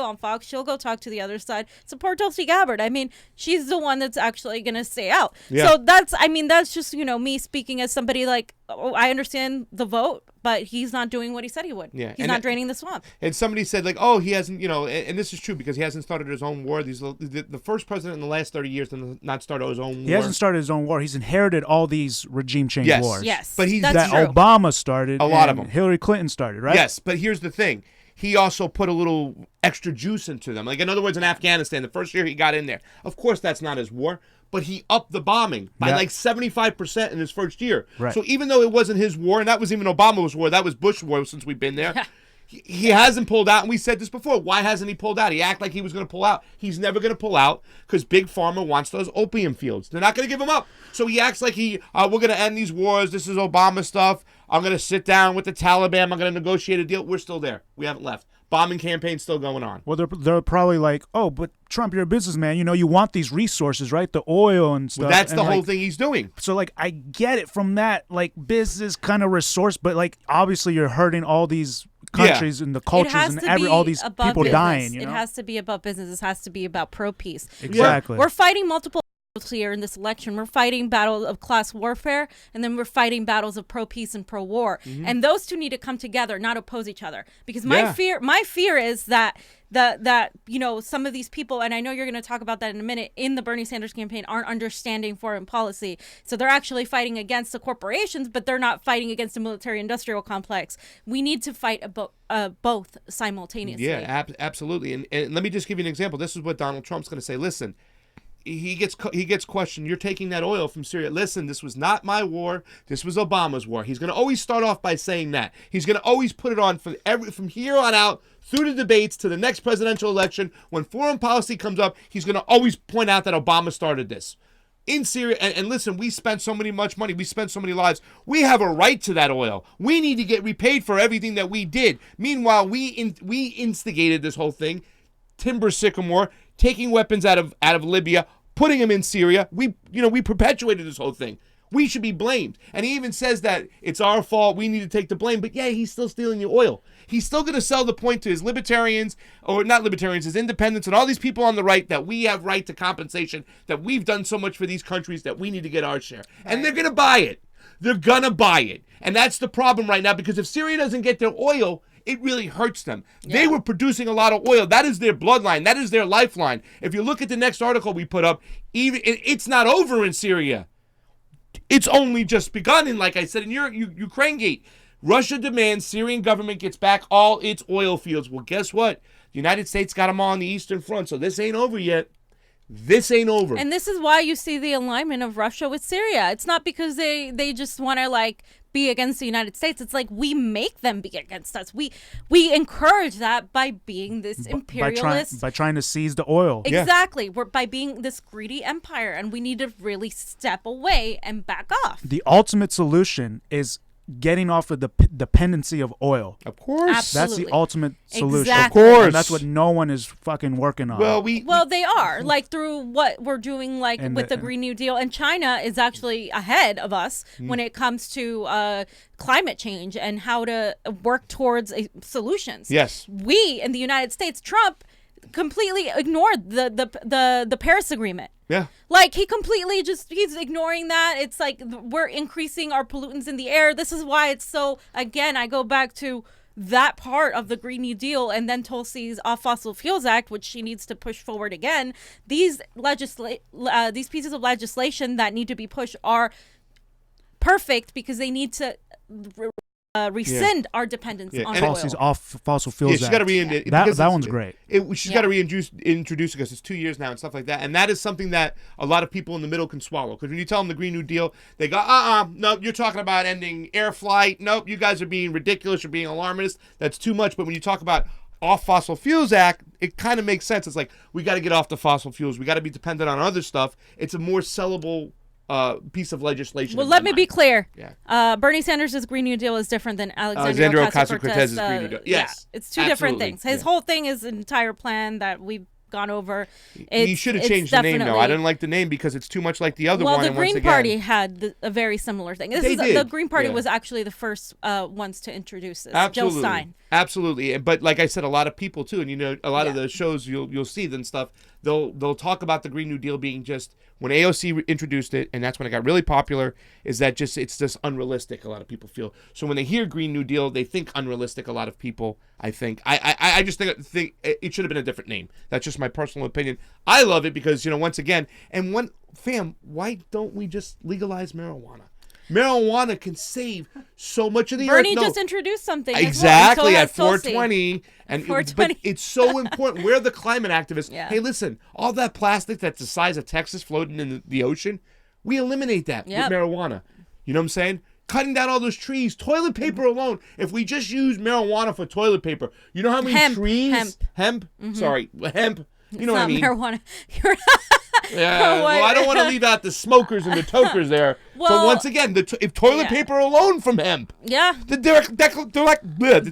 on Fox. She'll go talk to the other side. Support Tulsi Gabbard. I mean, she's the one that's actually going to stay out. So that's just, me speaking as somebody like, I understand the vote, but he's not doing what he said he would. He's not draining the swamp. And somebody said he hasn't, and this is true because he hasn't started his own war. The first president in the last 30 years to not start his own war. He hasn't started his own war. He's inherited all these regime change wars. Yes, but that's true. Obama started. A lot of them. Hillary Clinton started, right? Yes, but here's the thing. He also put a little extra juice into them. Like, in other words, in Afghanistan, the first year he got in there. Of course, that's not his war, but he upped the bombing by 75% in his first year. Right. So even though it wasn't his war, and that was even Obama's war, that was Bush's war since we've been there, he hasn't pulled out. And we said this before. Why hasn't he pulled out? He acted like he was going to pull out. He's never going to pull out because Big Pharma wants those opium fields. They're not going to give him up. So he acts like we're going to end these wars. This is Obama stuff. I'm going to sit down with the Taliban. I'm going to negotiate a deal. We're still there. We haven't left. Bombing campaign's still going on. Well, they're probably like, oh, but Trump, you're a businessman. You want these resources, right? The oil and stuff. Well, that's the whole thing he's doing. So, I get it from that, business kind of resource, but, obviously you're hurting all these countries and the cultures and all these people business. dying. It has to be above business. It has to be about pro-peace. Exactly. We're fighting multiple here in this election. We're fighting battles of class warfare, and then we're fighting battles of pro-peace and pro-war. And those two need to come together, not oppose each other. Because my fear is that some of these people, and I know you're going to talk about that in a minute, in the Bernie Sanders campaign aren't understanding foreign policy. So they're actually fighting against the corporations, but they're not fighting against the military-industrial complex. We need to fight both simultaneously. Yeah, absolutely. And let me just give you an example. This is what Donald Trump's going to say. Listen, he gets questioned. You're taking that oil from Syria. Listen, this was not my war. This was Obama's war. He's going to always start off by saying that. He's going to always put it on from here on out through the debates to the next presidential election. When foreign policy comes up, he's going to always point out that Obama started this. In Syria, and listen, we spent so much money. We spent so many lives. We have a right to that oil. We need to get repaid for everything that we did. Meanwhile, we instigated this whole thing. Timber sycamore, taking weapons out of Libya, putting them in Syria. We perpetuated this whole thing. We should be blamed. And he even says that it's our fault. We need to take the blame. But yeah, he's still stealing the oil. He's still going to sell the point to his libertarians, or not libertarians, his independents, and all these people on the right that we have right to compensation, that we've done so much for these countries that we need to get our share. Right. And they're going to buy it. They're going to buy it. And that's the problem right now, because if Syria doesn't get their oil, it really hurts them. Yeah. They were producing a lot of oil. That is their bloodline. That is their lifeline. If you look at the next article we put up, it's not over in Syria. It's only just begun. And like I said in Ukraine Gate, Russia demands Syrian government gets back all its oil fields. Well, guess what? The United States got them all on the Eastern Front, so this ain't over yet. This ain't over. And this is why you see the alignment of Russia with Syria. It's not because they just want to be against the United States. It's like we make them be against us. We encourage that by being this imperialist. By trying to seize the oil. Exactly. We're by being this greedy empire, and we need to really step away and back off. The ultimate solution is getting off of the dependency of oil. Of course. Absolutely. That's the ultimate solution. Exactly. Of course. And that's what no one is fucking working on. Well, they are, through what we're doing, with the Green New Deal. And China is actually ahead of us when it comes to climate change and how to work towards solutions. Yes. We, in the United States, Trump completely ignored the Paris Agreement. Yeah. He completely he's ignoring that. It's like we're increasing our pollutants in the air. This is why it's so, again, I go back to that part of the Green New Deal and then Tulsi's Off Fossil Fuels Act, which she needs to push forward again. These pieces of legislation that need to be pushed are perfect because they need to rescind our dependence on Tulsi's oil. Off Fossil Fuels Act. She's got to that one's great. She's got to reintroduce because it's 2 years now and stuff like that. And that is something that a lot of people in the middle can swallow. Because when you tell them the Green New Deal, they go, no, you're talking about ending air flight. Nope, you guys are being ridiculous. You're being alarmist. That's too much. But when you talk about Off Fossil Fuels Act, it kind of makes sense. It's like, we got to get off the fossil fuels. We got to be dependent on other stuff. It's a more sellable piece of legislation. Well, let me be clear. Yeah. Bernie Sanders' Green New Deal is different than Alexandria Ocasio-Cortez's Green New Deal. Yes. It's two different things. His whole thing is an entire plan that we've gone over. He should have changed the name, though. I didn't like the name because it's too much like the other one. Well, the Green Party had a very similar thing. The Green Party was actually the first ones to introduce this. Absolutely. Jill Stein. Absolutely. But like I said, a lot of people, too, and a lot of the shows you'll see and stuff, they'll talk about the Green New Deal being just, when AOC introduced it, and that's when it got really popular, is that it's just unrealistic, a lot of people feel. So when they hear Green New Deal, they think unrealistic, a lot of people, I think. I just think it should have been a different name. That's just my personal opinion. I love it because, once again, why don't we just legalize marijuana? Marijuana can save so much of the earth. Bernie just introduced something. Exactly, at 420. But 420. it's so important. We're the climate activists. Yeah. Hey, listen, all that plastic that's the size of Texas floating in the ocean, we eliminate that with marijuana. You know what I'm saying? Cutting down all those trees. Toilet paper alone. If we just use marijuana for toilet paper, you know how many trees? Hemp. Sorry, hemp. You know what I mean? Marijuana. Yeah, well, I don't want to leave out the smokers and the tokers there. But once again, if toilet paper alone from hemp. Yeah. The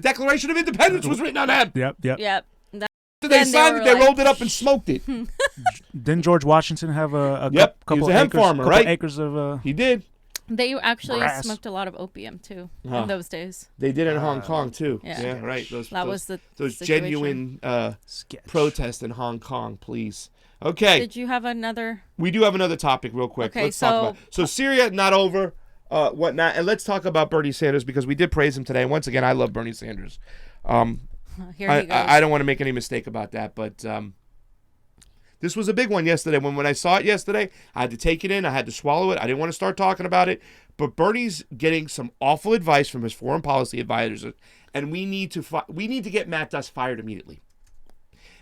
Declaration of Independence was written on hemp. Yep. They signed it, they rolled it up and smoked it. Didn't George Washington have a couple he was a hemp farmer, right? Acres of He did. They actually grass. smoked a lot of opium too in those days. They did in Hong Kong too. Yeah, right. That was the those situation. genuine protests in Hong Kong, please. Okay. Did you have another? We do have another topic real quick. Okay, Let's talk about it. So Syria, not over, whatnot. And let's talk about Bernie Sanders because we did praise him today. And once again, I love Bernie Sanders. Here he goes. I don't want to make any mistake about that, but this was a big one yesterday. When I saw it yesterday, I had to take it in. I had to swallow it. I didn't want to start talking about it. But Bernie's getting some awful advice from his foreign policy advisors, and we need to get Matt Duss fired immediately.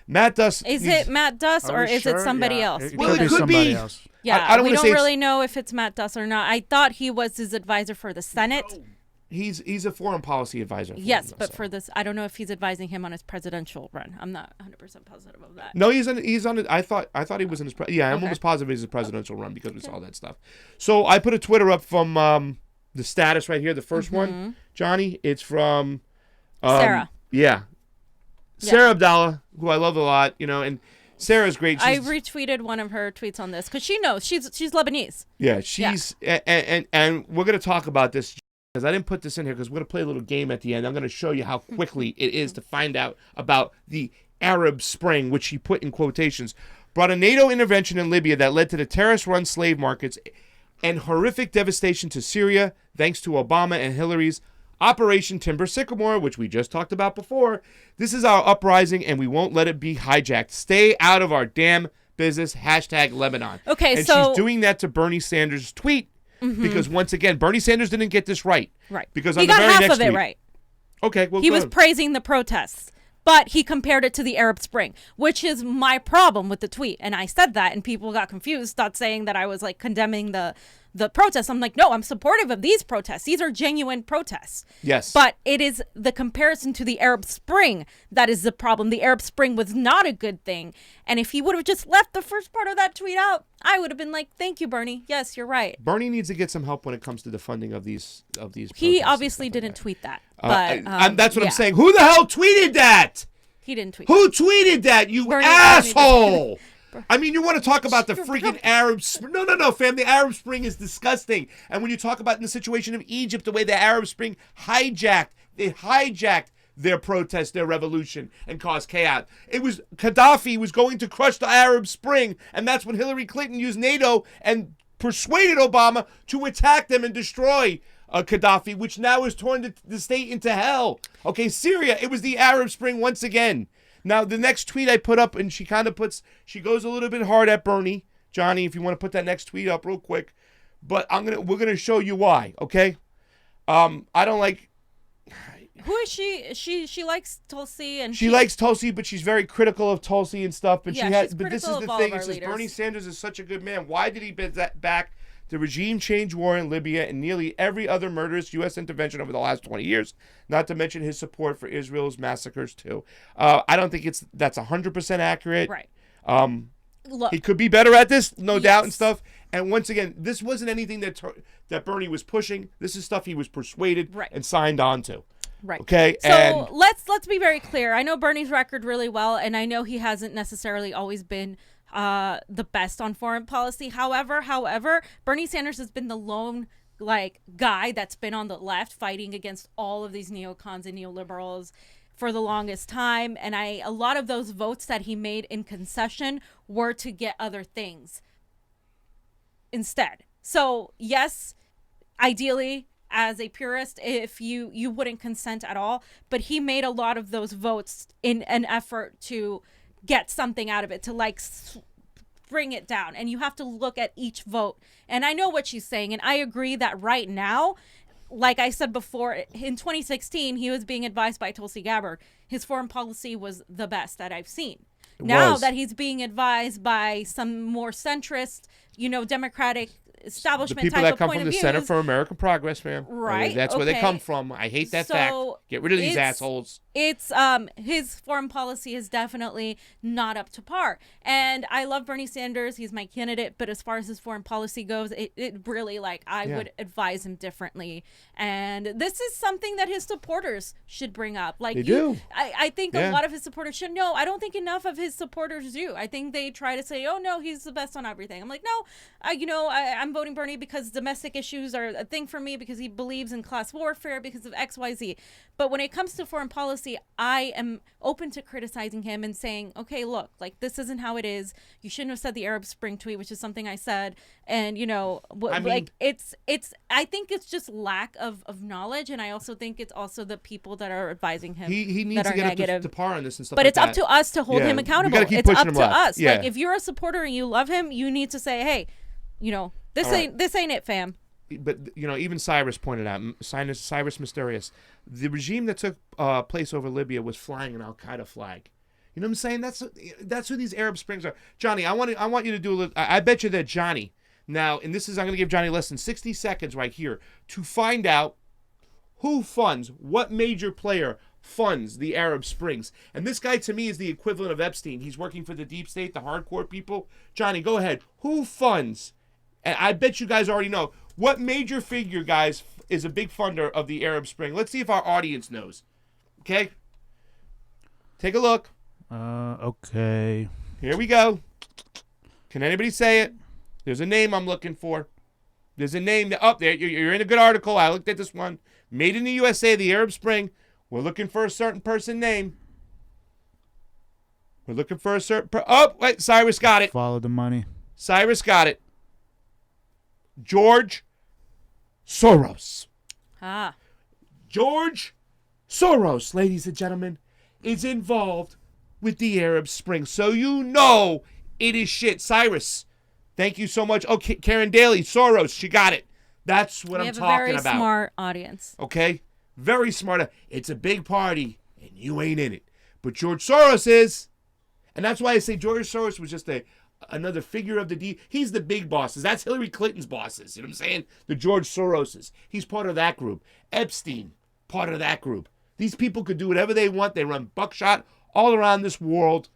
Matt Duss. Is it Matt Duss or is it somebody else? It Well, could it be could somebody be. else. Yeah, I don't we wanna don't say really know if it's Matt Duss or not. I thought he was his advisor for the Senate. He's a foreign policy advisor. Yes, but for this, I don't know if he's advising him on his presidential run. I'm not 100% positive of that. No, he's on it. I thought he was in his. I'm almost positive he's his presidential run because we saw that stuff. So I put a Twitter up from the status right here, the first one, Johnny. It's from Sarah. Yeah, Sarah Abdallah, who I love a lot. And Sarah's great. I retweeted one of her tweets on this because she knows she's Lebanese. Yeah, she's and we're gonna talk about this. Because I didn't put this in here because we're going to play a little game at the end. I'm going to show you how quickly it is to find out about the Arab Spring, which she put in quotations, brought a NATO intervention in Libya that led to the terrorist-run slave markets and horrific devastation to Syria, thanks to Obama and Hillary's Operation Timber Sycamore, which we just talked about before. This is our uprising, and we won't let it be hijacked. Stay out of our damn business, #Lebanon. Okay, and so she's doing that to Bernie Sanders' tweet. Because once again, Bernie Sanders didn't get this right. Right. Because he on the got very half next of it tweet, right. Okay, well, he was praising the protests, but he compared it to the Arab Spring, which is my problem with the tweet. And I said that, and people got confused, thought saying that I was like condemning the protests. I'm like, no, I'm supportive of these protests. These are genuine protests. Yes. But it is the comparison to the Arab Spring that is the problem. The Arab Spring was not a good thing. And if he would have just left the first part of that tweet out, I would have been like, thank you, Bernie. Yes, you're right. Bernie needs to get some help when it comes to the funding of these He protests obviously and stuff didn't like tweet that. that. But that's what yeah. I'm saying. Who the hell tweeted that? He didn't tweet Who tweeted that, you Bernie asshole? I mean, you want to talk about the freaking Arab Spring? No, fam. The Arab Spring is disgusting. And when you talk about in the situation of Egypt, the way the Arab Spring hijacked their protest, their revolution, and caused chaos. It was Gaddafi was going to crush the Arab Spring, and that's when Hillary Clinton used NATO and persuaded Obama to attack them and destroy Gaddafi, which now has torn the state into hell. Okay, Syria, it was the Arab Spring once again. Now, the next tweet I put up, and she goes a little bit hard at Bernie. Johnny, if you want to put that next tweet up real quick. But we're gonna show you why, okay? I don't like... Who is she? She likes Tulsi, and she likes Tulsi, but she's very critical of Tulsi and stuff. But yeah, but this is the thing. It says Bernie Sanders is such a good man. Why did he back the regime change war in Libya and nearly every other murderous U.S. intervention over the last 20 years? Not to mention his support for Israel's massacres too. I don't think that's 100% accurate. Right. Look, he could be better at this, no doubt, and stuff. And once again, this wasn't anything that Bernie was pushing. This is stuff he was persuaded and signed on to. Right. Okay. So and let's be very clear. I know Bernie's record really well, and I know he hasn't necessarily always been the best on foreign policy. However, Bernie Sanders has been the lone guy that's been on the left fighting against all of these neocons and neoliberals for the longest time. And a lot of those votes that he made in concession were to get other things instead. So yes, ideally, as a purist, if you wouldn't consent at all, but he made a lot of those votes in an effort to get something out of it, to bring it down. And you have to look at each vote. And I know what she's saying, and I agree that right now, like I said before, in 2016, he was being advised by Tulsi Gabbard. His foreign policy was the best that I've seen. Now that he's being advised by some more centrist, Democratic establishment the people type that of come point from of the views. Center for American Progress, man. Right. That's where they come from. I hate that fact. Get rid of these assholes. It's his foreign policy is definitely not up to par. And I love Bernie Sanders. He's my candidate. But as far as his foreign policy goes, it really I would advise him differently. And this is something that his supporters should bring up. They do. I think a lot of his supporters should. No, I don't think enough of his supporters do. I think they try to say, oh, no, he's the best on everything. I'm like, no, I'm voting Bernie because domestic issues are a thing for me, because he believes in class warfare, because of XYZ. But when it comes to foreign policy, Tulsi, I am open to criticizing him and saying, okay, look, like, this isn't how it is. You shouldn't have said the Arab Spring tweet, which is something I said. And, you know, I think it's just lack of knowledge. And I also think it's also the people that are advising him. He needs to get up to par on this and stuff but like it's up to us to hold him accountable. It's up to us. Yeah. Like, if you're a supporter and you love him, you need to say, hey, you know, this ain't it, fam. But, you know, even Cyrus pointed out, Cyrus Mysterious, the regime that took place over Libya was flying an Al-Qaeda flag. You know what I'm saying? That's who these Arab Springs are. Johnny, I want you to do a little, I bet you that Johnny, now, and this is, I'm going to give Johnny less than 60 seconds right here to find out who funds, what major player funds the Arab Springs. And this guy, to me, is the equivalent of Epstein. He's working for the deep state, the hardcore people. Johnny, go ahead. Who funds? And I bet you guys already know. What major figure, guys, is a big funder of the Arab Spring? Let's see if our audience knows. Okay? Take a look. Okay. Here we go. Can anybody say it? There's a name I'm looking for. There's a name. Up there. You're in a good article. I looked at this one. Made in the USA, the Arab Spring. We're looking for a certain person name. We're looking for a certain... Oh, wait. Cyrus got it. Follow the money. Cyrus got it. George Soros. George Soros, ladies and gentlemen, is involved with the Arab Spring. So you know it is shit. Cyrus, thank you so much. Okay, Karen Daly, Soros, she got it. That's what I'm talking about. We have a very smart audience. Okay? Very smart. It's a big party, and you ain't in it. But George Soros is. And that's why I say George Soros was just another figure of the D. He's the big bosses. That's Hillary Clinton's bosses. You know what I'm saying? The George Soroses. He's part of that group. Epstein, part of that group. These people could do whatever they want. They run buckshot all around this world,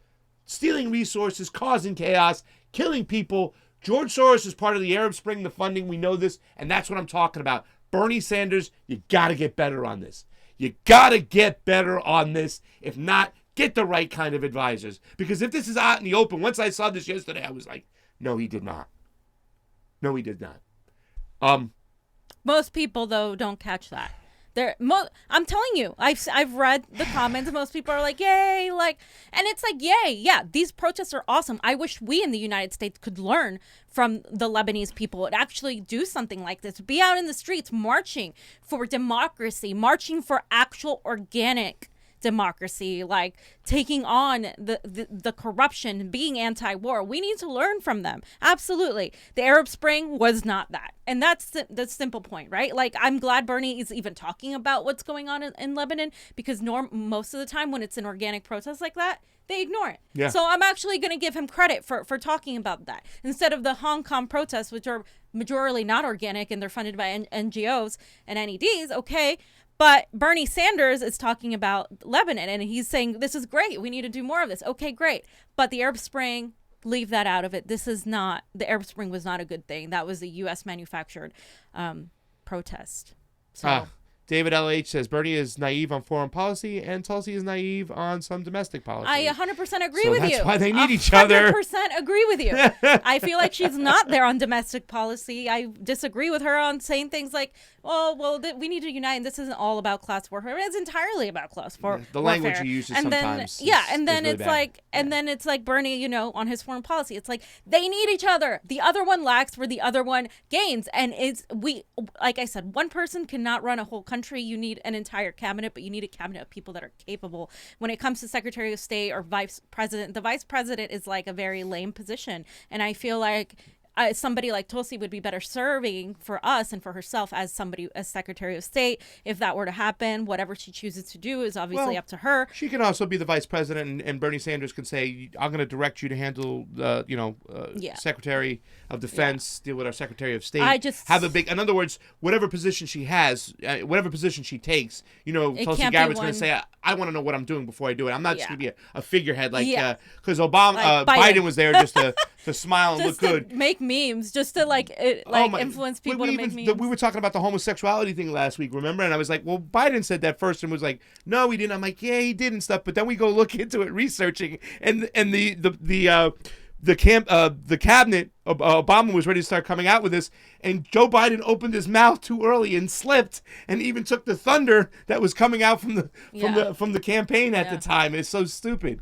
stealing resources, causing chaos, killing people. George Soros is part of the Arab Spring, the funding. We know this, and that's what I'm talking about. Bernie Sanders, you got to get better on this. You got to get better on this. If not, get the right kind of advisors. Because if this is out in the open, once I saw this yesterday, I was like, no, he did not. No, he did not. Most people, though, don't catch that. I'm telling you, I've read the comments. Most people are like, yay, like, and it's like, yay, yeah, these protests are awesome. I wish we in the United States could learn from the Lebanese people and actually do something like this. Be out in the streets marching for democracy, marching for actual organic democracy, like taking on the corruption, being anti-war. We need to learn from them. Absolutely. The Arab Spring was not that. And that's the simple point, right? Like, I'm glad Bernie is even talking about what's going on in Lebanon, because most of the time when it's an organic protest like that, they ignore it. Yeah. So I'm actually going to give him credit for talking about that. Instead of the Hong Kong protests, which are majorly not organic and they're funded by NGOs and NEDs, okay. But Bernie Sanders is talking about Lebanon, and he's saying, this is great. We need to do more of this. Okay, great. But the Arab Spring, leave that out of it. This is not, the Arab Spring was not a good thing. That was a U.S. manufactured protest. So. David LH says Bernie is naive on foreign policy and Tulsi is naive on some domestic policy. I 100% agree with you. That's why they need each other. 100% agree with you. I feel like she's not there on domestic policy. I disagree with her on saying things like, we need to unite, and this isn't all about class warfare. It's entirely about class warfare. The language he uses sometimes. And then it's like Bernie, on his foreign policy. It's like they need each other. The other one lacks where the other one gains, and like I said, one person cannot run a whole country. You need an entire cabinet, but you need a cabinet of people that are capable. When it comes to Secretary of State or Vice President, the Vice President is like a very lame position, and I feel like somebody like Tulsi would be better serving for us and for herself as Secretary of State. If that were to happen, whatever she chooses to do is obviously up to her. She can also be the vice president, and Bernie Sanders can say, I'm going to direct you to handle, Secretary of Defense, deal with our Secretary of State. In other words, whatever position she has, whatever position she takes, Tulsi Gabbard's going to say, I want to know what I'm doing before I do it. I'm not just going to be a figurehead because Biden was there just to smile and just look good. Make memes, just to influence people to make memes. We were talking about the homosexuality thing last week, remember? And I was like, well, Biden said that first and was like, no, he didn't. I'm like, yeah, he did and stuff. But then we go look into it, researching, and the the cabinet, Obama was ready to start coming out with this, and Joe Biden opened his mouth too early and slipped, and even took the thunder that was coming out from the campaign at the time. It's so stupid.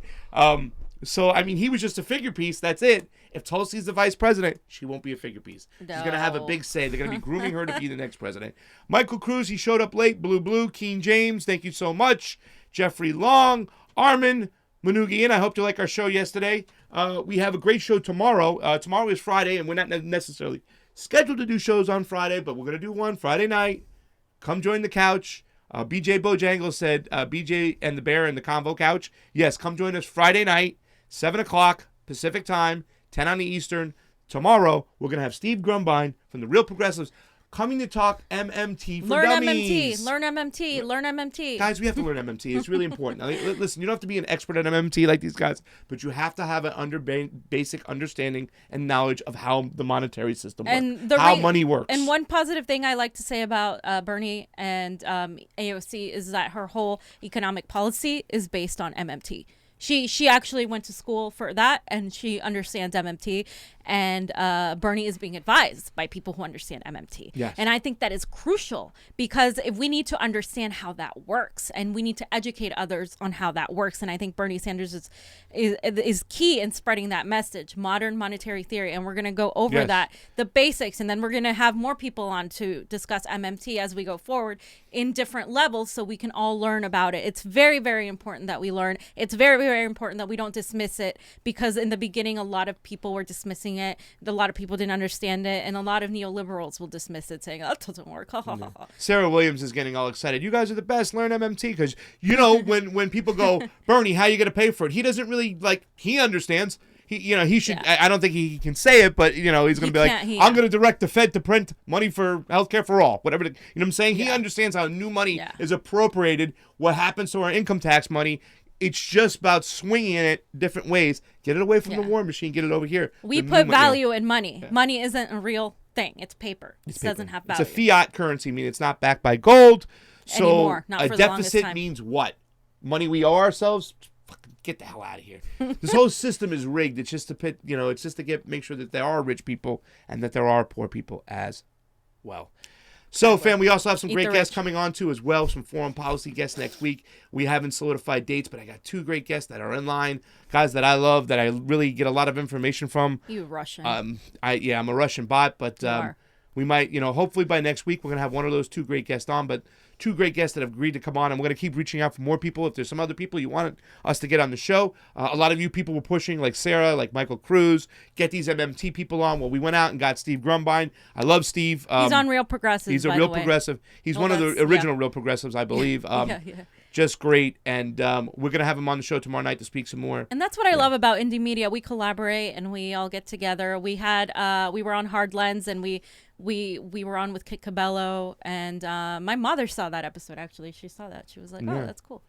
So I mean, he was just a figure piece. That's it. If Tulsi's the vice president, she won't be a figure piece. No. She's gonna have a big say. They're gonna be grooming her to be the next president. Michael Cruz, he showed up late. Blue. Keen James, thank you so much. Jeffrey Long, Armin Manugian, I hope you like our show yesterday. We have a great show tomorrow. Tomorrow is Friday, and we're not necessarily scheduled to do shows on Friday, but we're going to do one Friday night. Come join the couch. BJ Bojangles said, BJ and the Bear and the CONVO couch. Yes, come join us Friday night, 7 o'clock Pacific time, 10 on the Eastern. Tomorrow, we're going to have Steve Grumbine from the Real Progressives coming to talk MMT for dummies. Learn MMT. Guys, we have to learn MMT. It's really important. Now, listen, you don't have to be an expert at MMT like these guys, but you have to have an basic understanding and knowledge of how the monetary system works, how money works. And one positive thing I like to say about Bernie and AOC is that her whole economic policy is based on MMT. She actually went to school for that, and she understands MMT. And Bernie is being advised by people who understand MMT. Yes. And I think that is crucial, because if we need to understand how that works, and we need to educate others on how that works. And I think Bernie Sanders is key in spreading that message, modern monetary theory. And we're going to go over that, the basics, and then we're going to have more people on to discuss MMT as we go forward in different levels, so we can all learn about it. It's very, very important that we learn. It's very, very important that we don't dismiss it, because in the beginning, a lot of people were dismissing it. A lot of people didn't understand it, and a lot of neoliberals will dismiss it, saying, "Oh, it doesn't work." Sarah Williams is getting all excited. You guys are the best. Learn MMT, because when people go, Bernie, how are you going to pay for it? He doesn't really he understands. He should. Yeah. I don't think he can say it, but he's going to be like, I'm going to direct the Fed to print money for healthcare for all, whatever. You know what I'm saying? He understands how new money is appropriated. What happens to our income tax money? It's just about swinging it different ways. Get it away from the war machine. Get it over here. We put value in money. Yeah. Money isn't a real thing. It's paper. It doesn't have value. It's a fiat currency. I mean, it's not backed by gold. So anymore. Not for a the longest deficit time. means what? Money we owe ourselves? Fucking get the hell out of here. This whole system is rigged. It's just to pit. It's just to make sure that there are rich people and that there are poor people as well. So, fam, we also have some great guests coming on, too, as well. Some foreign policy guests next week. We haven't solidified dates, but I got 2 great guests that are in line. Guys that I love, that I really get a lot of information from. You Russian. I'm a Russian bot, but we might, hopefully by next week, we're going to have one of those 2 great guests on. But 2 great guests that have agreed to come on. And we're going to keep reaching out for more people. If there's some other people you want us to get on the show, a lot of you people were pushing, like Sarah, like Michael Cruz, get these MMT people on. Well, we went out and got Steve Grumbine. I love Steve. He's on Real Progressives. He's a Real Progressive. He's one of the original Real Progressives, I believe. Just great. And we're going to have him on the show tomorrow night to speak some more. And that's what I love about indie media. We collaborate and we all get together. We were on Hard Lens, and we were on with Kit Cabello, and my mother saw that episode. Actually, she saw that. She was like, "Oh, that's cool."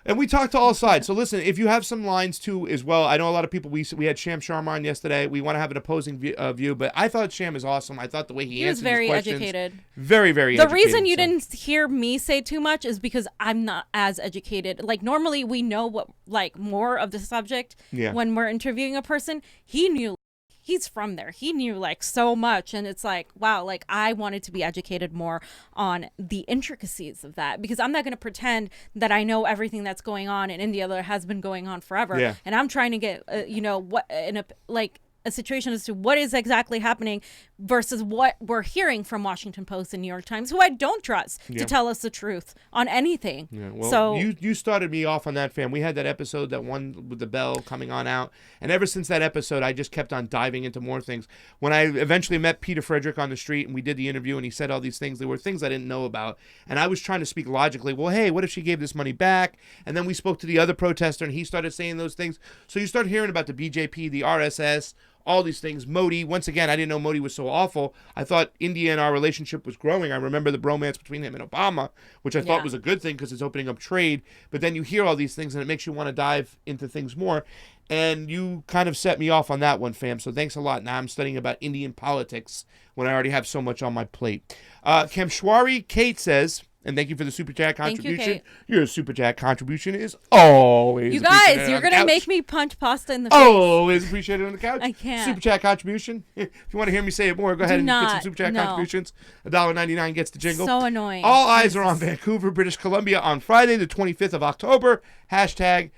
And we talked to all sides. So listen, if you have some lines too as well, I know a lot of people. We had Sham Sharma on yesterday. We want to have an opposing view, but I thought Sham is awesome. I thought the way he answered very his questions, educated, very, very. The educated, reason you didn't hear me say too much is because I'm not as educated. Like normally we know what more of the subject when we're interviewing a person. He knew. He's from there. He knew so much, and it's wow, I wanted to be educated more on the intricacies of that, because I'm not going to pretend that I know everything that's going on in India that has been going on forever. Yeah. And I'm trying to get what in a situation as to what is exactly happening versus what we're hearing from Washington Post and New York Times, who I don't trust to tell us the truth on anything. Yeah, well, so you started me off on that, fam. We had that episode, that one with the bell coming on out, and ever since that episode, I just kept on diving into more things. When I eventually met Peter Frederick on the street and we did the interview and he said all these things, there were things I didn't know about, and I was trying to speak logically. Well, hey, what if she gave this money back? And then we spoke to the other protester and he started saying those things. So you start hearing about the BJP, the RSS, all these things. Modi, once again, I didn't know Modi was so awful. I thought India and our relationship was growing. I remember the bromance between him and Obama, which I thought was a good thing because it's opening up trade. But then you hear all these things and it makes you want to dive into things more. And you kind of set me off on that one, fam. So thanks a lot. Now I'm studying about Indian politics when I already have so much on my plate. Kamshwari Kate says, And thank you for the Super Chat Thank you, contribution. Kate. Your Super Chat contribution is always You appreciated guys, on you're the gonna couch. make me punch pasta in the face. Always appreciated on the couch. I can't. Super Chat contribution. If you want to hear me say it more, go ahead and get some not. Super Chat No. contributions. $1.99 gets the jingle. So annoying. All eyes are on Vancouver, British Columbia on Friday, the 25th of October. Hashtag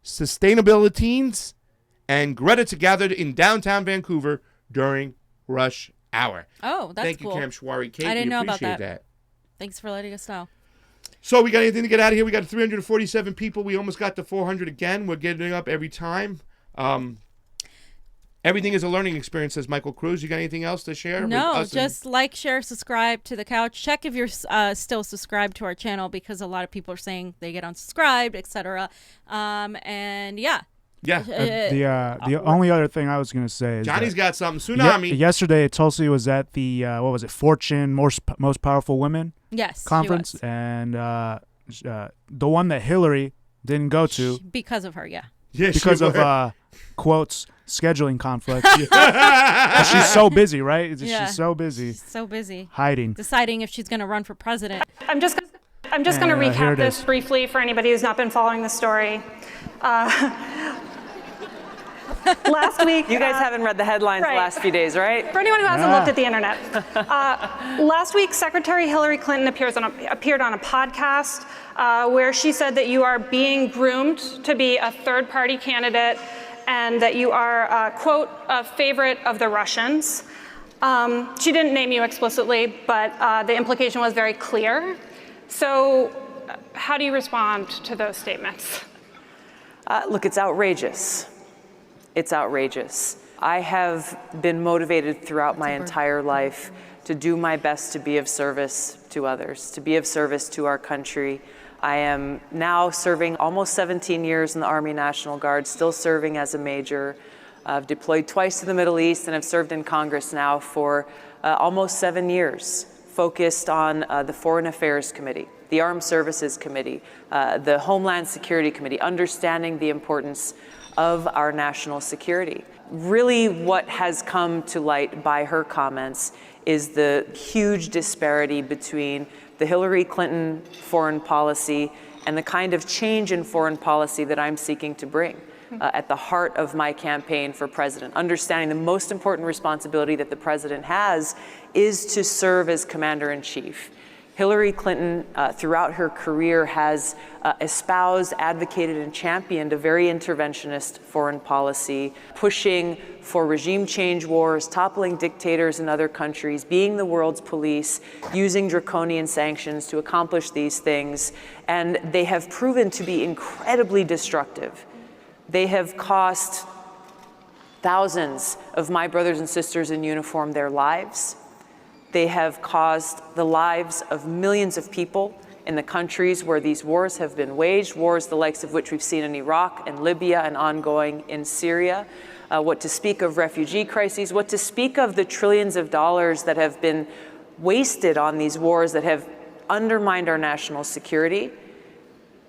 sustainability and Greta together in downtown Vancouver during rush hour. Oh, that's Thank cool. you, Cam Schwari. Kate, I didn't we know about appreciate that. Thanks for letting us know. So we got anything to get out of here? We got 347 people. We almost got to 400 again. We're getting up every time. Everything is a learning experience, says Michael Cruz. You got anything else to share? with No, us just like, share, subscribe to the couch. Check if you're still subscribed to our channel, because a lot of people are saying they get unsubscribed, etc. And yeah. Yeah. The only other thing I was going to say is Johnny's that got something. Tsunami. yesterday, Tulsi was at the what was it, Fortune Most Powerful Women Yes, she conference, was. and the one that Hillary didn't go to Because of her, yeah. Yeah, because she of were. quotes scheduling conflicts. She's so busy, right? Yeah. She's so busy She's so busy hiding. deciding if she's going to run for president. I'm just going to here recap it this is. briefly for anybody who's not been following the story. Last week, You guys haven't read the headlines right. the last few days, right? for anyone who hasn't Yeah. looked at the internet, last week Secretary Hillary Clinton appeared on a podcast where she said that you are being groomed to be a third-party candidate and that you are, quote, a favorite of the Russians. She didn't name you explicitly, but the implication was very clear. So how do you respond to those statements? Look, it's outrageous. It's outrageous. I have been motivated throughout my entire life to do my best to be of service to others, to be of service to our country. I am now serving almost 17 years in the Army National Guard, still serving as a major. I've deployed twice to the Middle East and have served in Congress now for almost 7 years, focused on the Foreign Affairs Committee, the Armed Services Committee, the Homeland Security Committee, understanding the importance of our national security. Really, what has come to light by her comments is the huge disparity between the Hillary Clinton foreign policy and the kind of change in foreign policy that I'm seeking to bring at the heart of my campaign for president. Understanding the most important responsibility that the president has is to serve as commander-in-chief. Hillary Clinton, throughout her career, has espoused, advocated, and championed a very interventionist foreign policy, pushing for regime change wars, toppling dictators in other countries, being the world's police, using draconian sanctions to accomplish these things. And they have proven to be incredibly destructive. They have cost thousands of my brothers and sisters in uniform their lives. They have caused the lives of millions of people in the countries where these wars have been waged, wars the likes of which we've seen in Iraq and Libya and ongoing in Syria. What to speak of refugee crises, what to speak of the trillions of dollars that have been wasted on these wars that have undermined our national security,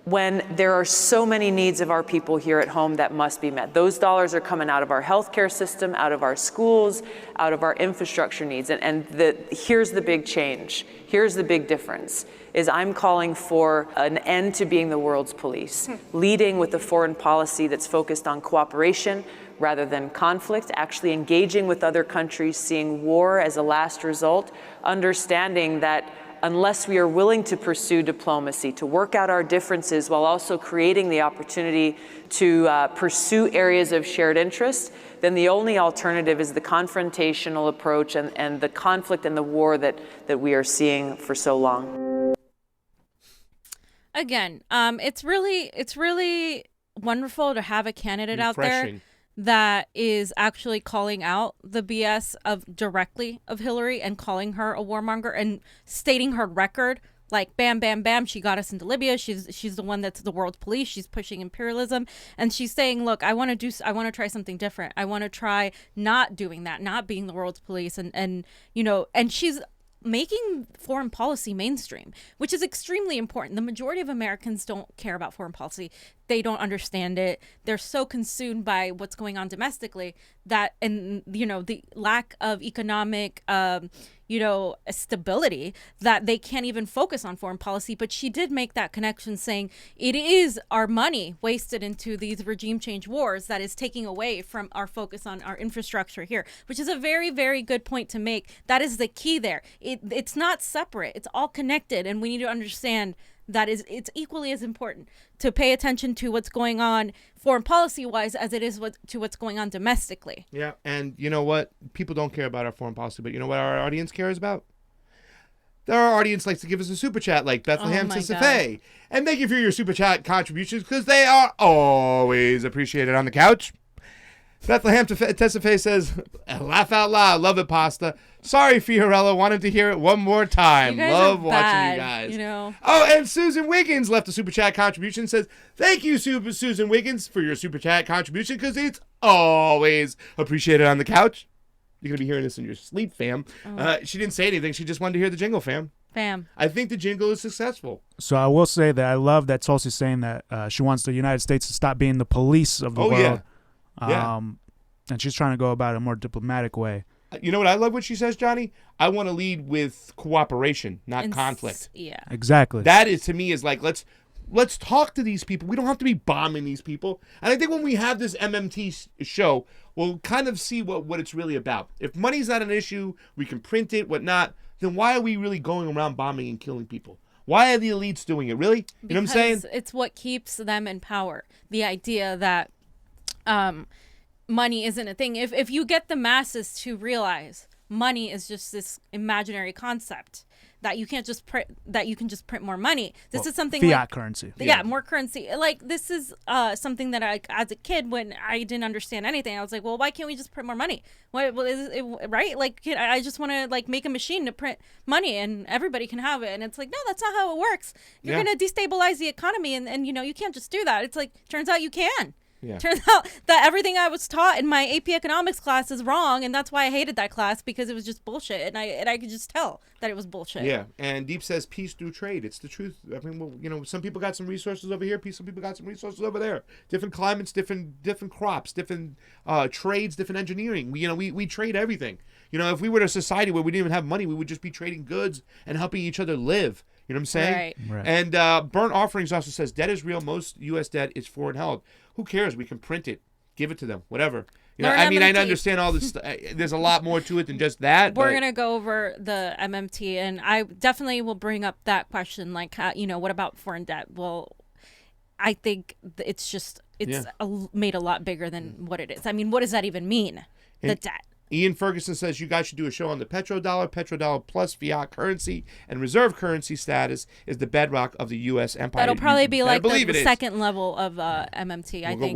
when there are so many needs of our people here at home that must be met. Those dollars are coming out of our healthcare system, out of our schools, out of our infrastructure needs. And here's the big change. Here's the big difference, is I'm calling for an end to being the world's police, leading with a foreign policy that's focused on cooperation rather than conflict, actually engaging with other countries, seeing war as a last result, understanding that unless we are willing to pursue diplomacy, to work out our differences while also creating the opportunity to pursue areas of shared interest, then the only alternative is the confrontational approach and the conflict and the war that we are seeing for so long. Again, it's really wonderful to have a candidate out there Refreshing. that is actually calling out the BS directly of Hillary and calling her a warmonger and stating her record, like bam, bam, bam, she got us into Libya. She's the one that's the world's police. She's pushing imperialism, and she's saying, look, I want to try something different. I want to try not doing that, not being the world's police, and she's making foreign policy mainstream, which is extremely important. The majority of Americans don't care about foreign policy. They don't understand it. They're so consumed by what's going on domestically that, and the lack of economic stability that they can't even focus on foreign policy. But she did make that connection, saying it is our money wasted into these regime change wars that is taking away from our focus on our infrastructure here, which is a very, very good point to make. That is the key there. It's not separate. It's all connected. And we need to understand that it's equally as important to pay attention to what's going on foreign policy wise as it is to what's going on domestically. Yeah. And you know what? People don't care about our foreign policy, but you know what our audience cares about? Our audience likes to give us a super chat like Bethlehem Tessafe. And thank you for your super chat contributions because they are always appreciated on the couch. Bethlehem Tessafe says, laugh out loud. Love it, pasta. Sorry, Fiorella. Wanted to hear it one more time. Love watching you guys. Oh, and Susan Wiggins left a super chat contribution. Says, thank you, Susan Wiggins, for your super chat contribution because it's always appreciated on the couch. You're going to be hearing this in your sleep, fam. She didn't say anything. She just wanted to hear the jingle, fam. I think the jingle is successful. So I will say that I love that Tulsi's saying that she wants the United States to stop being the police of the world. Yeah. And she's trying to go about it a more diplomatic way. You know what I love what she says, Johnny? I want to lead with cooperation, not conflict. Yeah. Exactly. That is, to me, is like, let's talk to these people. We don't have to be bombing these people. And I think when we have this MMT show, we'll kind of see what it's really about. If money's not an issue, we can print it, whatnot, then why are we really going around bombing and killing people? Why are the elites doing it? Really? You know what I'm saying? It's what keeps them in power. The idea that money isn't a thing. If you get the masses to realize money is just this imaginary concept that you can't just print, that you can just print more money. This is something fiat like, currency. Yeah, more currency. Like this is something that I, as a kid, when I didn't understand anything, I was like, well, why can't we just print more money? Well, is it right? Like I just want to like make a machine to print money and everybody can have it. And it's like, no, that's not how it works. You're gonna destabilize the economy, and you can't just do that. It's like, turns out you can. Yeah. Turns out that everything I was taught in my AP economics class is wrong, and that's why I hated that class, because it was just bullshit, and I could just tell that it was bullshit. Yeah, and Deep says peace through trade. It's the truth. I mean, well, some people got some resources over here, some people got some resources over there. Different climates, different crops, different trades, different engineering. We trade everything. If we were a society where we didn't even have money, we would just be trading goods and helping each other live. You know what I'm saying? Right. And Burnt Offerings also says debt is real. Most U.S. debt is foreign held. Who cares? We can print it, give it to them, whatever. I understand all this. There's a lot more to it than just that. We're gonna go over the MMT, and I definitely will bring up that question. Like, what about foreign debt? Well, I think it's made a lot bigger than what it is. I mean, what does that even mean? The debt. Ian Ferguson says you guys should do a show on the petrodollar. Petrodollar plus fiat currency and reserve currency status is the bedrock of the U.S. empire. That'll probably be like the second level of MMT. I think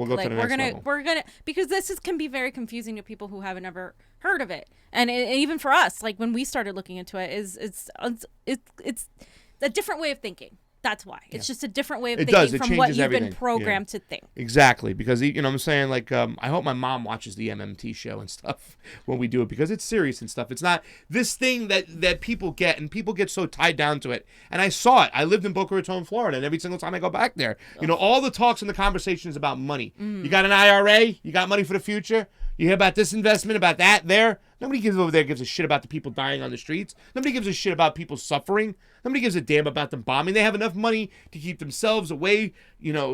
we're gonna because this can be very confusing to people who haven't ever heard of it, and even for us, like when we started looking into it, it's a different way of thinking. That's why. It's just a different way of thinking from what you've been programmed to think. Exactly. Because, I'm saying, like, I hope my mom watches the MMT show and stuff when we do it, because it's serious and stuff. It's not this thing that people get, and people get so tied down to it. And I saw it. I lived in Boca Raton, Florida, and every single time I go back there, all the talks and the conversations about money. You got an IRA? You got money for the future? You hear about this investment, about that there? Nobody gives a shit about the people dying on the streets. Nobody gives a shit about people suffering. Nobody gives a damn about them bombing. They have enough money to keep themselves away,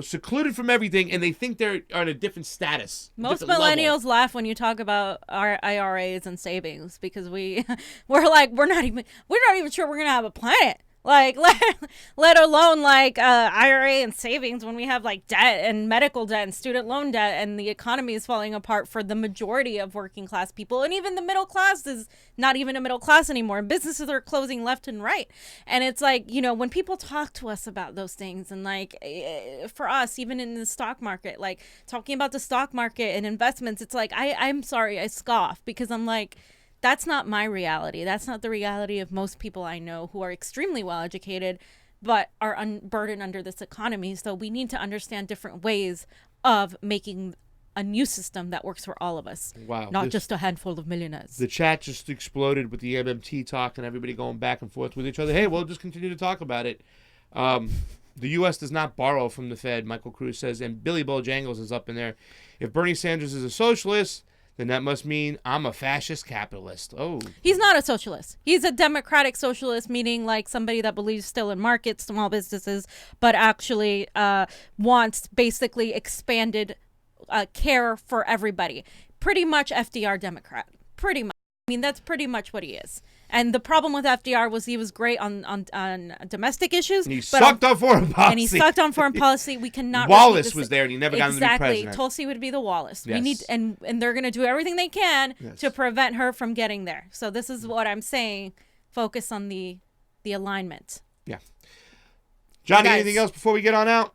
secluded from everything, and they think they're on a different status. Most millennials laugh when you talk about our IRAs and savings, because we're not even sure we're gonna have a planet. Like, let alone like IRA and savings, when we have like debt and medical debt and student loan debt, and the economy is falling apart for the majority of working class people, and even the middle class is not even a middle class anymore. Businesses are closing left and right, and it's like, when people talk to us about those things, and like for us, even in the stock market, like talking about the stock market and investments, it's like I'm sorry, I scoff, because I'm like, that's not my reality. That's not the reality of most people I know who are extremely well educated, but are burdened under this economy. So we need to understand different ways of making a new system that works for all of us. Wow. Not just a handful of millionaires. The chat just exploded with the MMT talk and everybody going back and forth with each other. Hey, we'll just continue to talk about it. The U.S. does not borrow from the Fed, Michael Cruz says, and Billy Bojangles is up in there. If Bernie Sanders is a socialist, then that must mean I'm a fascist capitalist. Oh. He's not a socialist. He's a democratic socialist, meaning like somebody that believes still in markets, small businesses, but actually wants basically expanded care for everybody. Pretty much FDR Democrat. Pretty much. I mean, that's pretty much what he is. And the problem with FDR was he was great on domestic issues. And he sucked on foreign policy. And he sucked on foreign policy. We cannot. Wallace was there, and he never got him to be president. Exactly. Tulsi would be the Wallace. Yes. We need, and they're going to do everything they can to prevent her from getting there. So this is what I'm saying. Focus on the alignment. Yeah. Johnny, Guys, anything else before we get on out?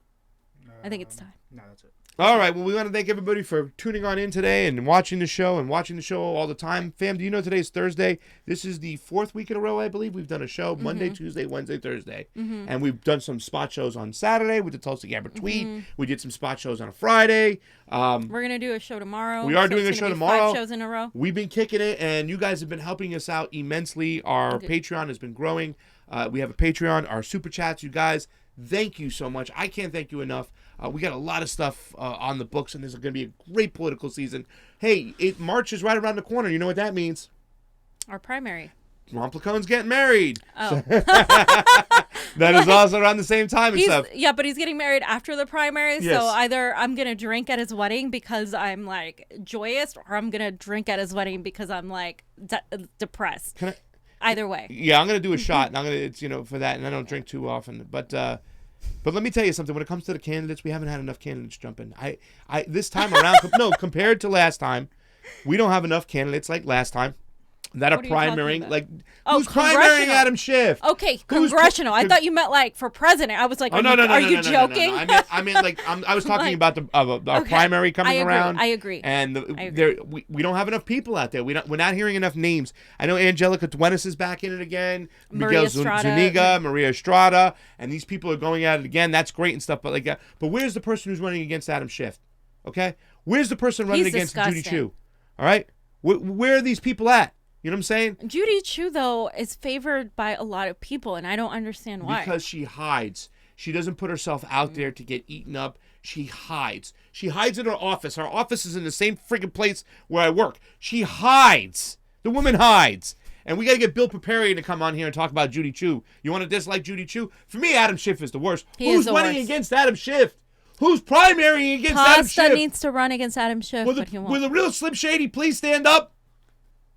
I think it's time. No, that's it. All right. Well, we want to thank everybody for tuning on in today and watching the show all the time. Fam, do you know today's Thursday? This is the 4th week in a row, I believe. We've done a show Monday, Tuesday, Wednesday, Thursday. And we've done some spot shows on Saturday with the Tulsi Gabbard tweet. We did some spot shows on a Friday. We're going to do a show tomorrow. We are doing a show tomorrow. 5 shows in a row. We've been kicking it, and you guys have been helping us out immensely. Our Patreon has been growing. We have a Patreon, our Super Chats. You guys, thank you so much. I can't thank you enough. We got a lot of stuff on the books, and there's going to be a great political season. Hey, March is right around the corner. You know what that means? Our primary. Ron Placone's getting married. Oh. That is also around the same time and stuff. Yeah, but he's getting married after the primary. Yes. So either I'm going to drink at his wedding because I'm like joyous, or I'm going to drink at his wedding because I'm like depressed. Either way. Yeah, I'm going to do a shot, and I'm going to, it's, for that, and I don't drink too often. But let me tell you something. When it comes to the candidates, we haven't had enough candidates jump in. I this time around, compared to last time, we don't have enough candidates like last time that are primarying. Like, who's primarying Adam Schiff? Okay, congressional. I thought you meant like for president. I was like, are you joking? No. I mean, like, I was talking about our primary coming around. I agree. And we don't have enough people out there. We're not hearing enough names. I know Angelica Duenas is back in it again. Miguel Zuniga, Maria Estrada, and these people are going at it again. That's great and stuff. But where's the person who's running against Adam Schiff? Okay, where's the person running against Judy Chu? All right, where are these people at? You know what I'm saying? Judy Chu, though, is favored by a lot of people, and I don't understand why. Because she hides. She doesn't put herself out there to get eaten up. She hides. She hides in her office. Her office is in the same freaking place where I work. She hides. The woman hides. And we got to get Bill Paparian to come on here and talk about Judy Chu. You want to dislike Judy Chu? For me, Adam Schiff is the worst. Who's running against Adam Schiff? Who's primarying against Adam Schiff? Costa needs to run against Adam Schiff, but he won't. Will the real Slim Shady please stand up?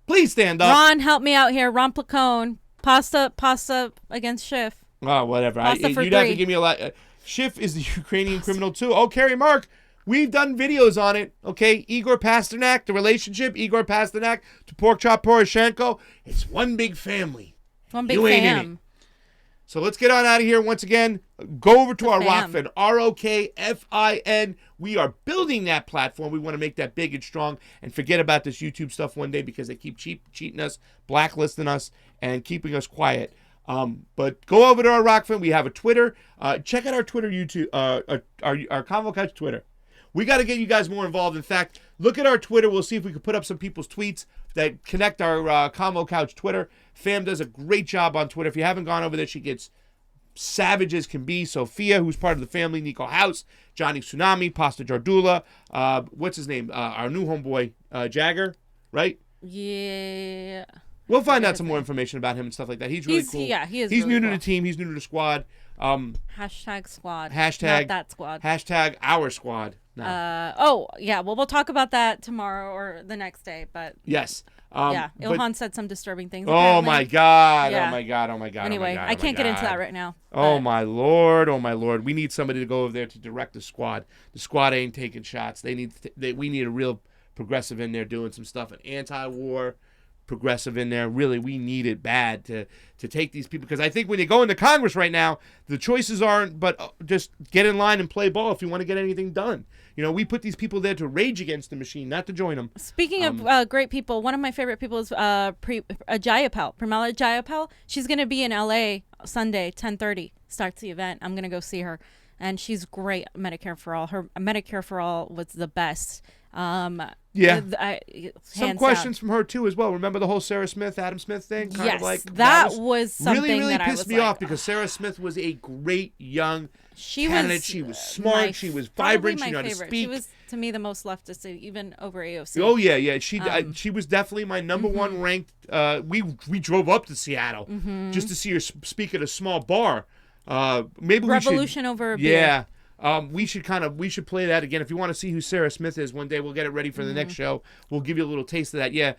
Please stand up. Ron, help me out here. Ron Placone. Pasta against Schiff. Oh, whatever. You'd have to give me a lot. Schiff is the Ukrainian criminal, too. Oh, Carrie Mark, we've done videos on it. Okay, Igor Pasternak, the relationship, Igor Pasternak to Porkchop Poroshenko. It's one big family. One big fam. So let's get on out of here once again. Go over to our Rockfin, ROKFIN. We are building that platform. We want to make that big and strong and forget about this YouTube stuff one day because they keep cheating us, blacklisting us, and keeping us quiet. But go over to our Rockfin. We have a Twitter. Check out our Twitter, YouTube, our Convo Couch Twitter. We got to get you guys more involved. In fact, look at our Twitter. We'll see if we can put up some people's tweets that connect our Convo Couch Twitter. Fam does a great job on Twitter. If you haven't gone over there, she gets savage as can be. Sophia, who's part of the family, Nico House, Jonny Tsunami, Pasta Jardula, what's his name? Our new homeboy, Jagger, right? Yeah. We'll find out some more information about him and stuff like that. He's really cool. Yeah, he is. He's really new cool. to the team. He's new to the squad. Hashtag squad. Hashtag not that squad. Hashtag our squad. No. Oh yeah. Well, we'll talk about that tomorrow or the next day. But yes. Yeah, Ilhan said some disturbing things. Oh apparently. my God! Yeah. Oh my God! Oh my God! Anyway, oh my God, I can't get into that right now. Oh my Lord! Oh my Lord! We need somebody to go over there to direct the squad. The squad ain't taking shots. We need a real progressive in there doing some stuff. An anti-war progressive in there. Really, we need it bad to take these people, because I think when you go into Congress right now, the choices aren't but just get in line and play ball if you want to get anything done. You know, we put these people there to rage against the machine, not to join them. Speaking of great people, one of my favorite people is Jayapal, Pramila Jayapal. She's going to be in LA Sunday, 10:30. Starts the event. I'm going to go see her. And she's great. Medicare for All. Her Medicare for All was the best. Yeah. Some questions down. from her too as well. Remember the whole Sarah Smith, Adam Smith thing? Yes, that was something really that pissed I was me off because Sarah Smith was a great young candidate. She was smart. She was vibrant. She knew how to speak. She was, to me, the most leftist, even over AOC. Oh yeah. She was definitely my number one ranked. We drove up to Seattle just to see her speak at a small bar. Maybe Revolution we should, over a beer. Yeah. We should play that again. If you want to see who Sarah Smith is one day, we'll get it ready for the next show. We'll give you a little taste of that. Yeah.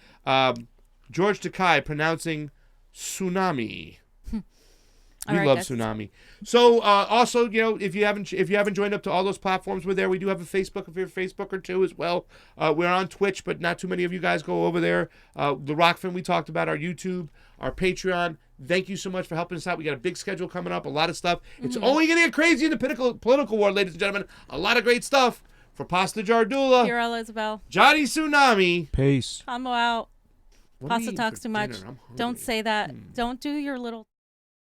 George Takei pronouncing tsunami. We love Tsunami. So also, if you haven't joined up to all those platforms, we're there. We do have a Facebook, if you're a Facebooker too as well. We're on Twitch, but not too many of you guys go over there. The Rockfin we talked about, our YouTube, our Patreon. Thank you so much for helping us out. We got a big schedule coming up, a lot of stuff. It's only going to get crazy in the political war, ladies and gentlemen. A lot of great stuff. For Pasta Jardula, Fiorella Isabel, Jonny Tsunami. Peace. Combo out. What are we Pasta eating talks for too much. dinner? I'm hungry. Don't say that. Don't do your little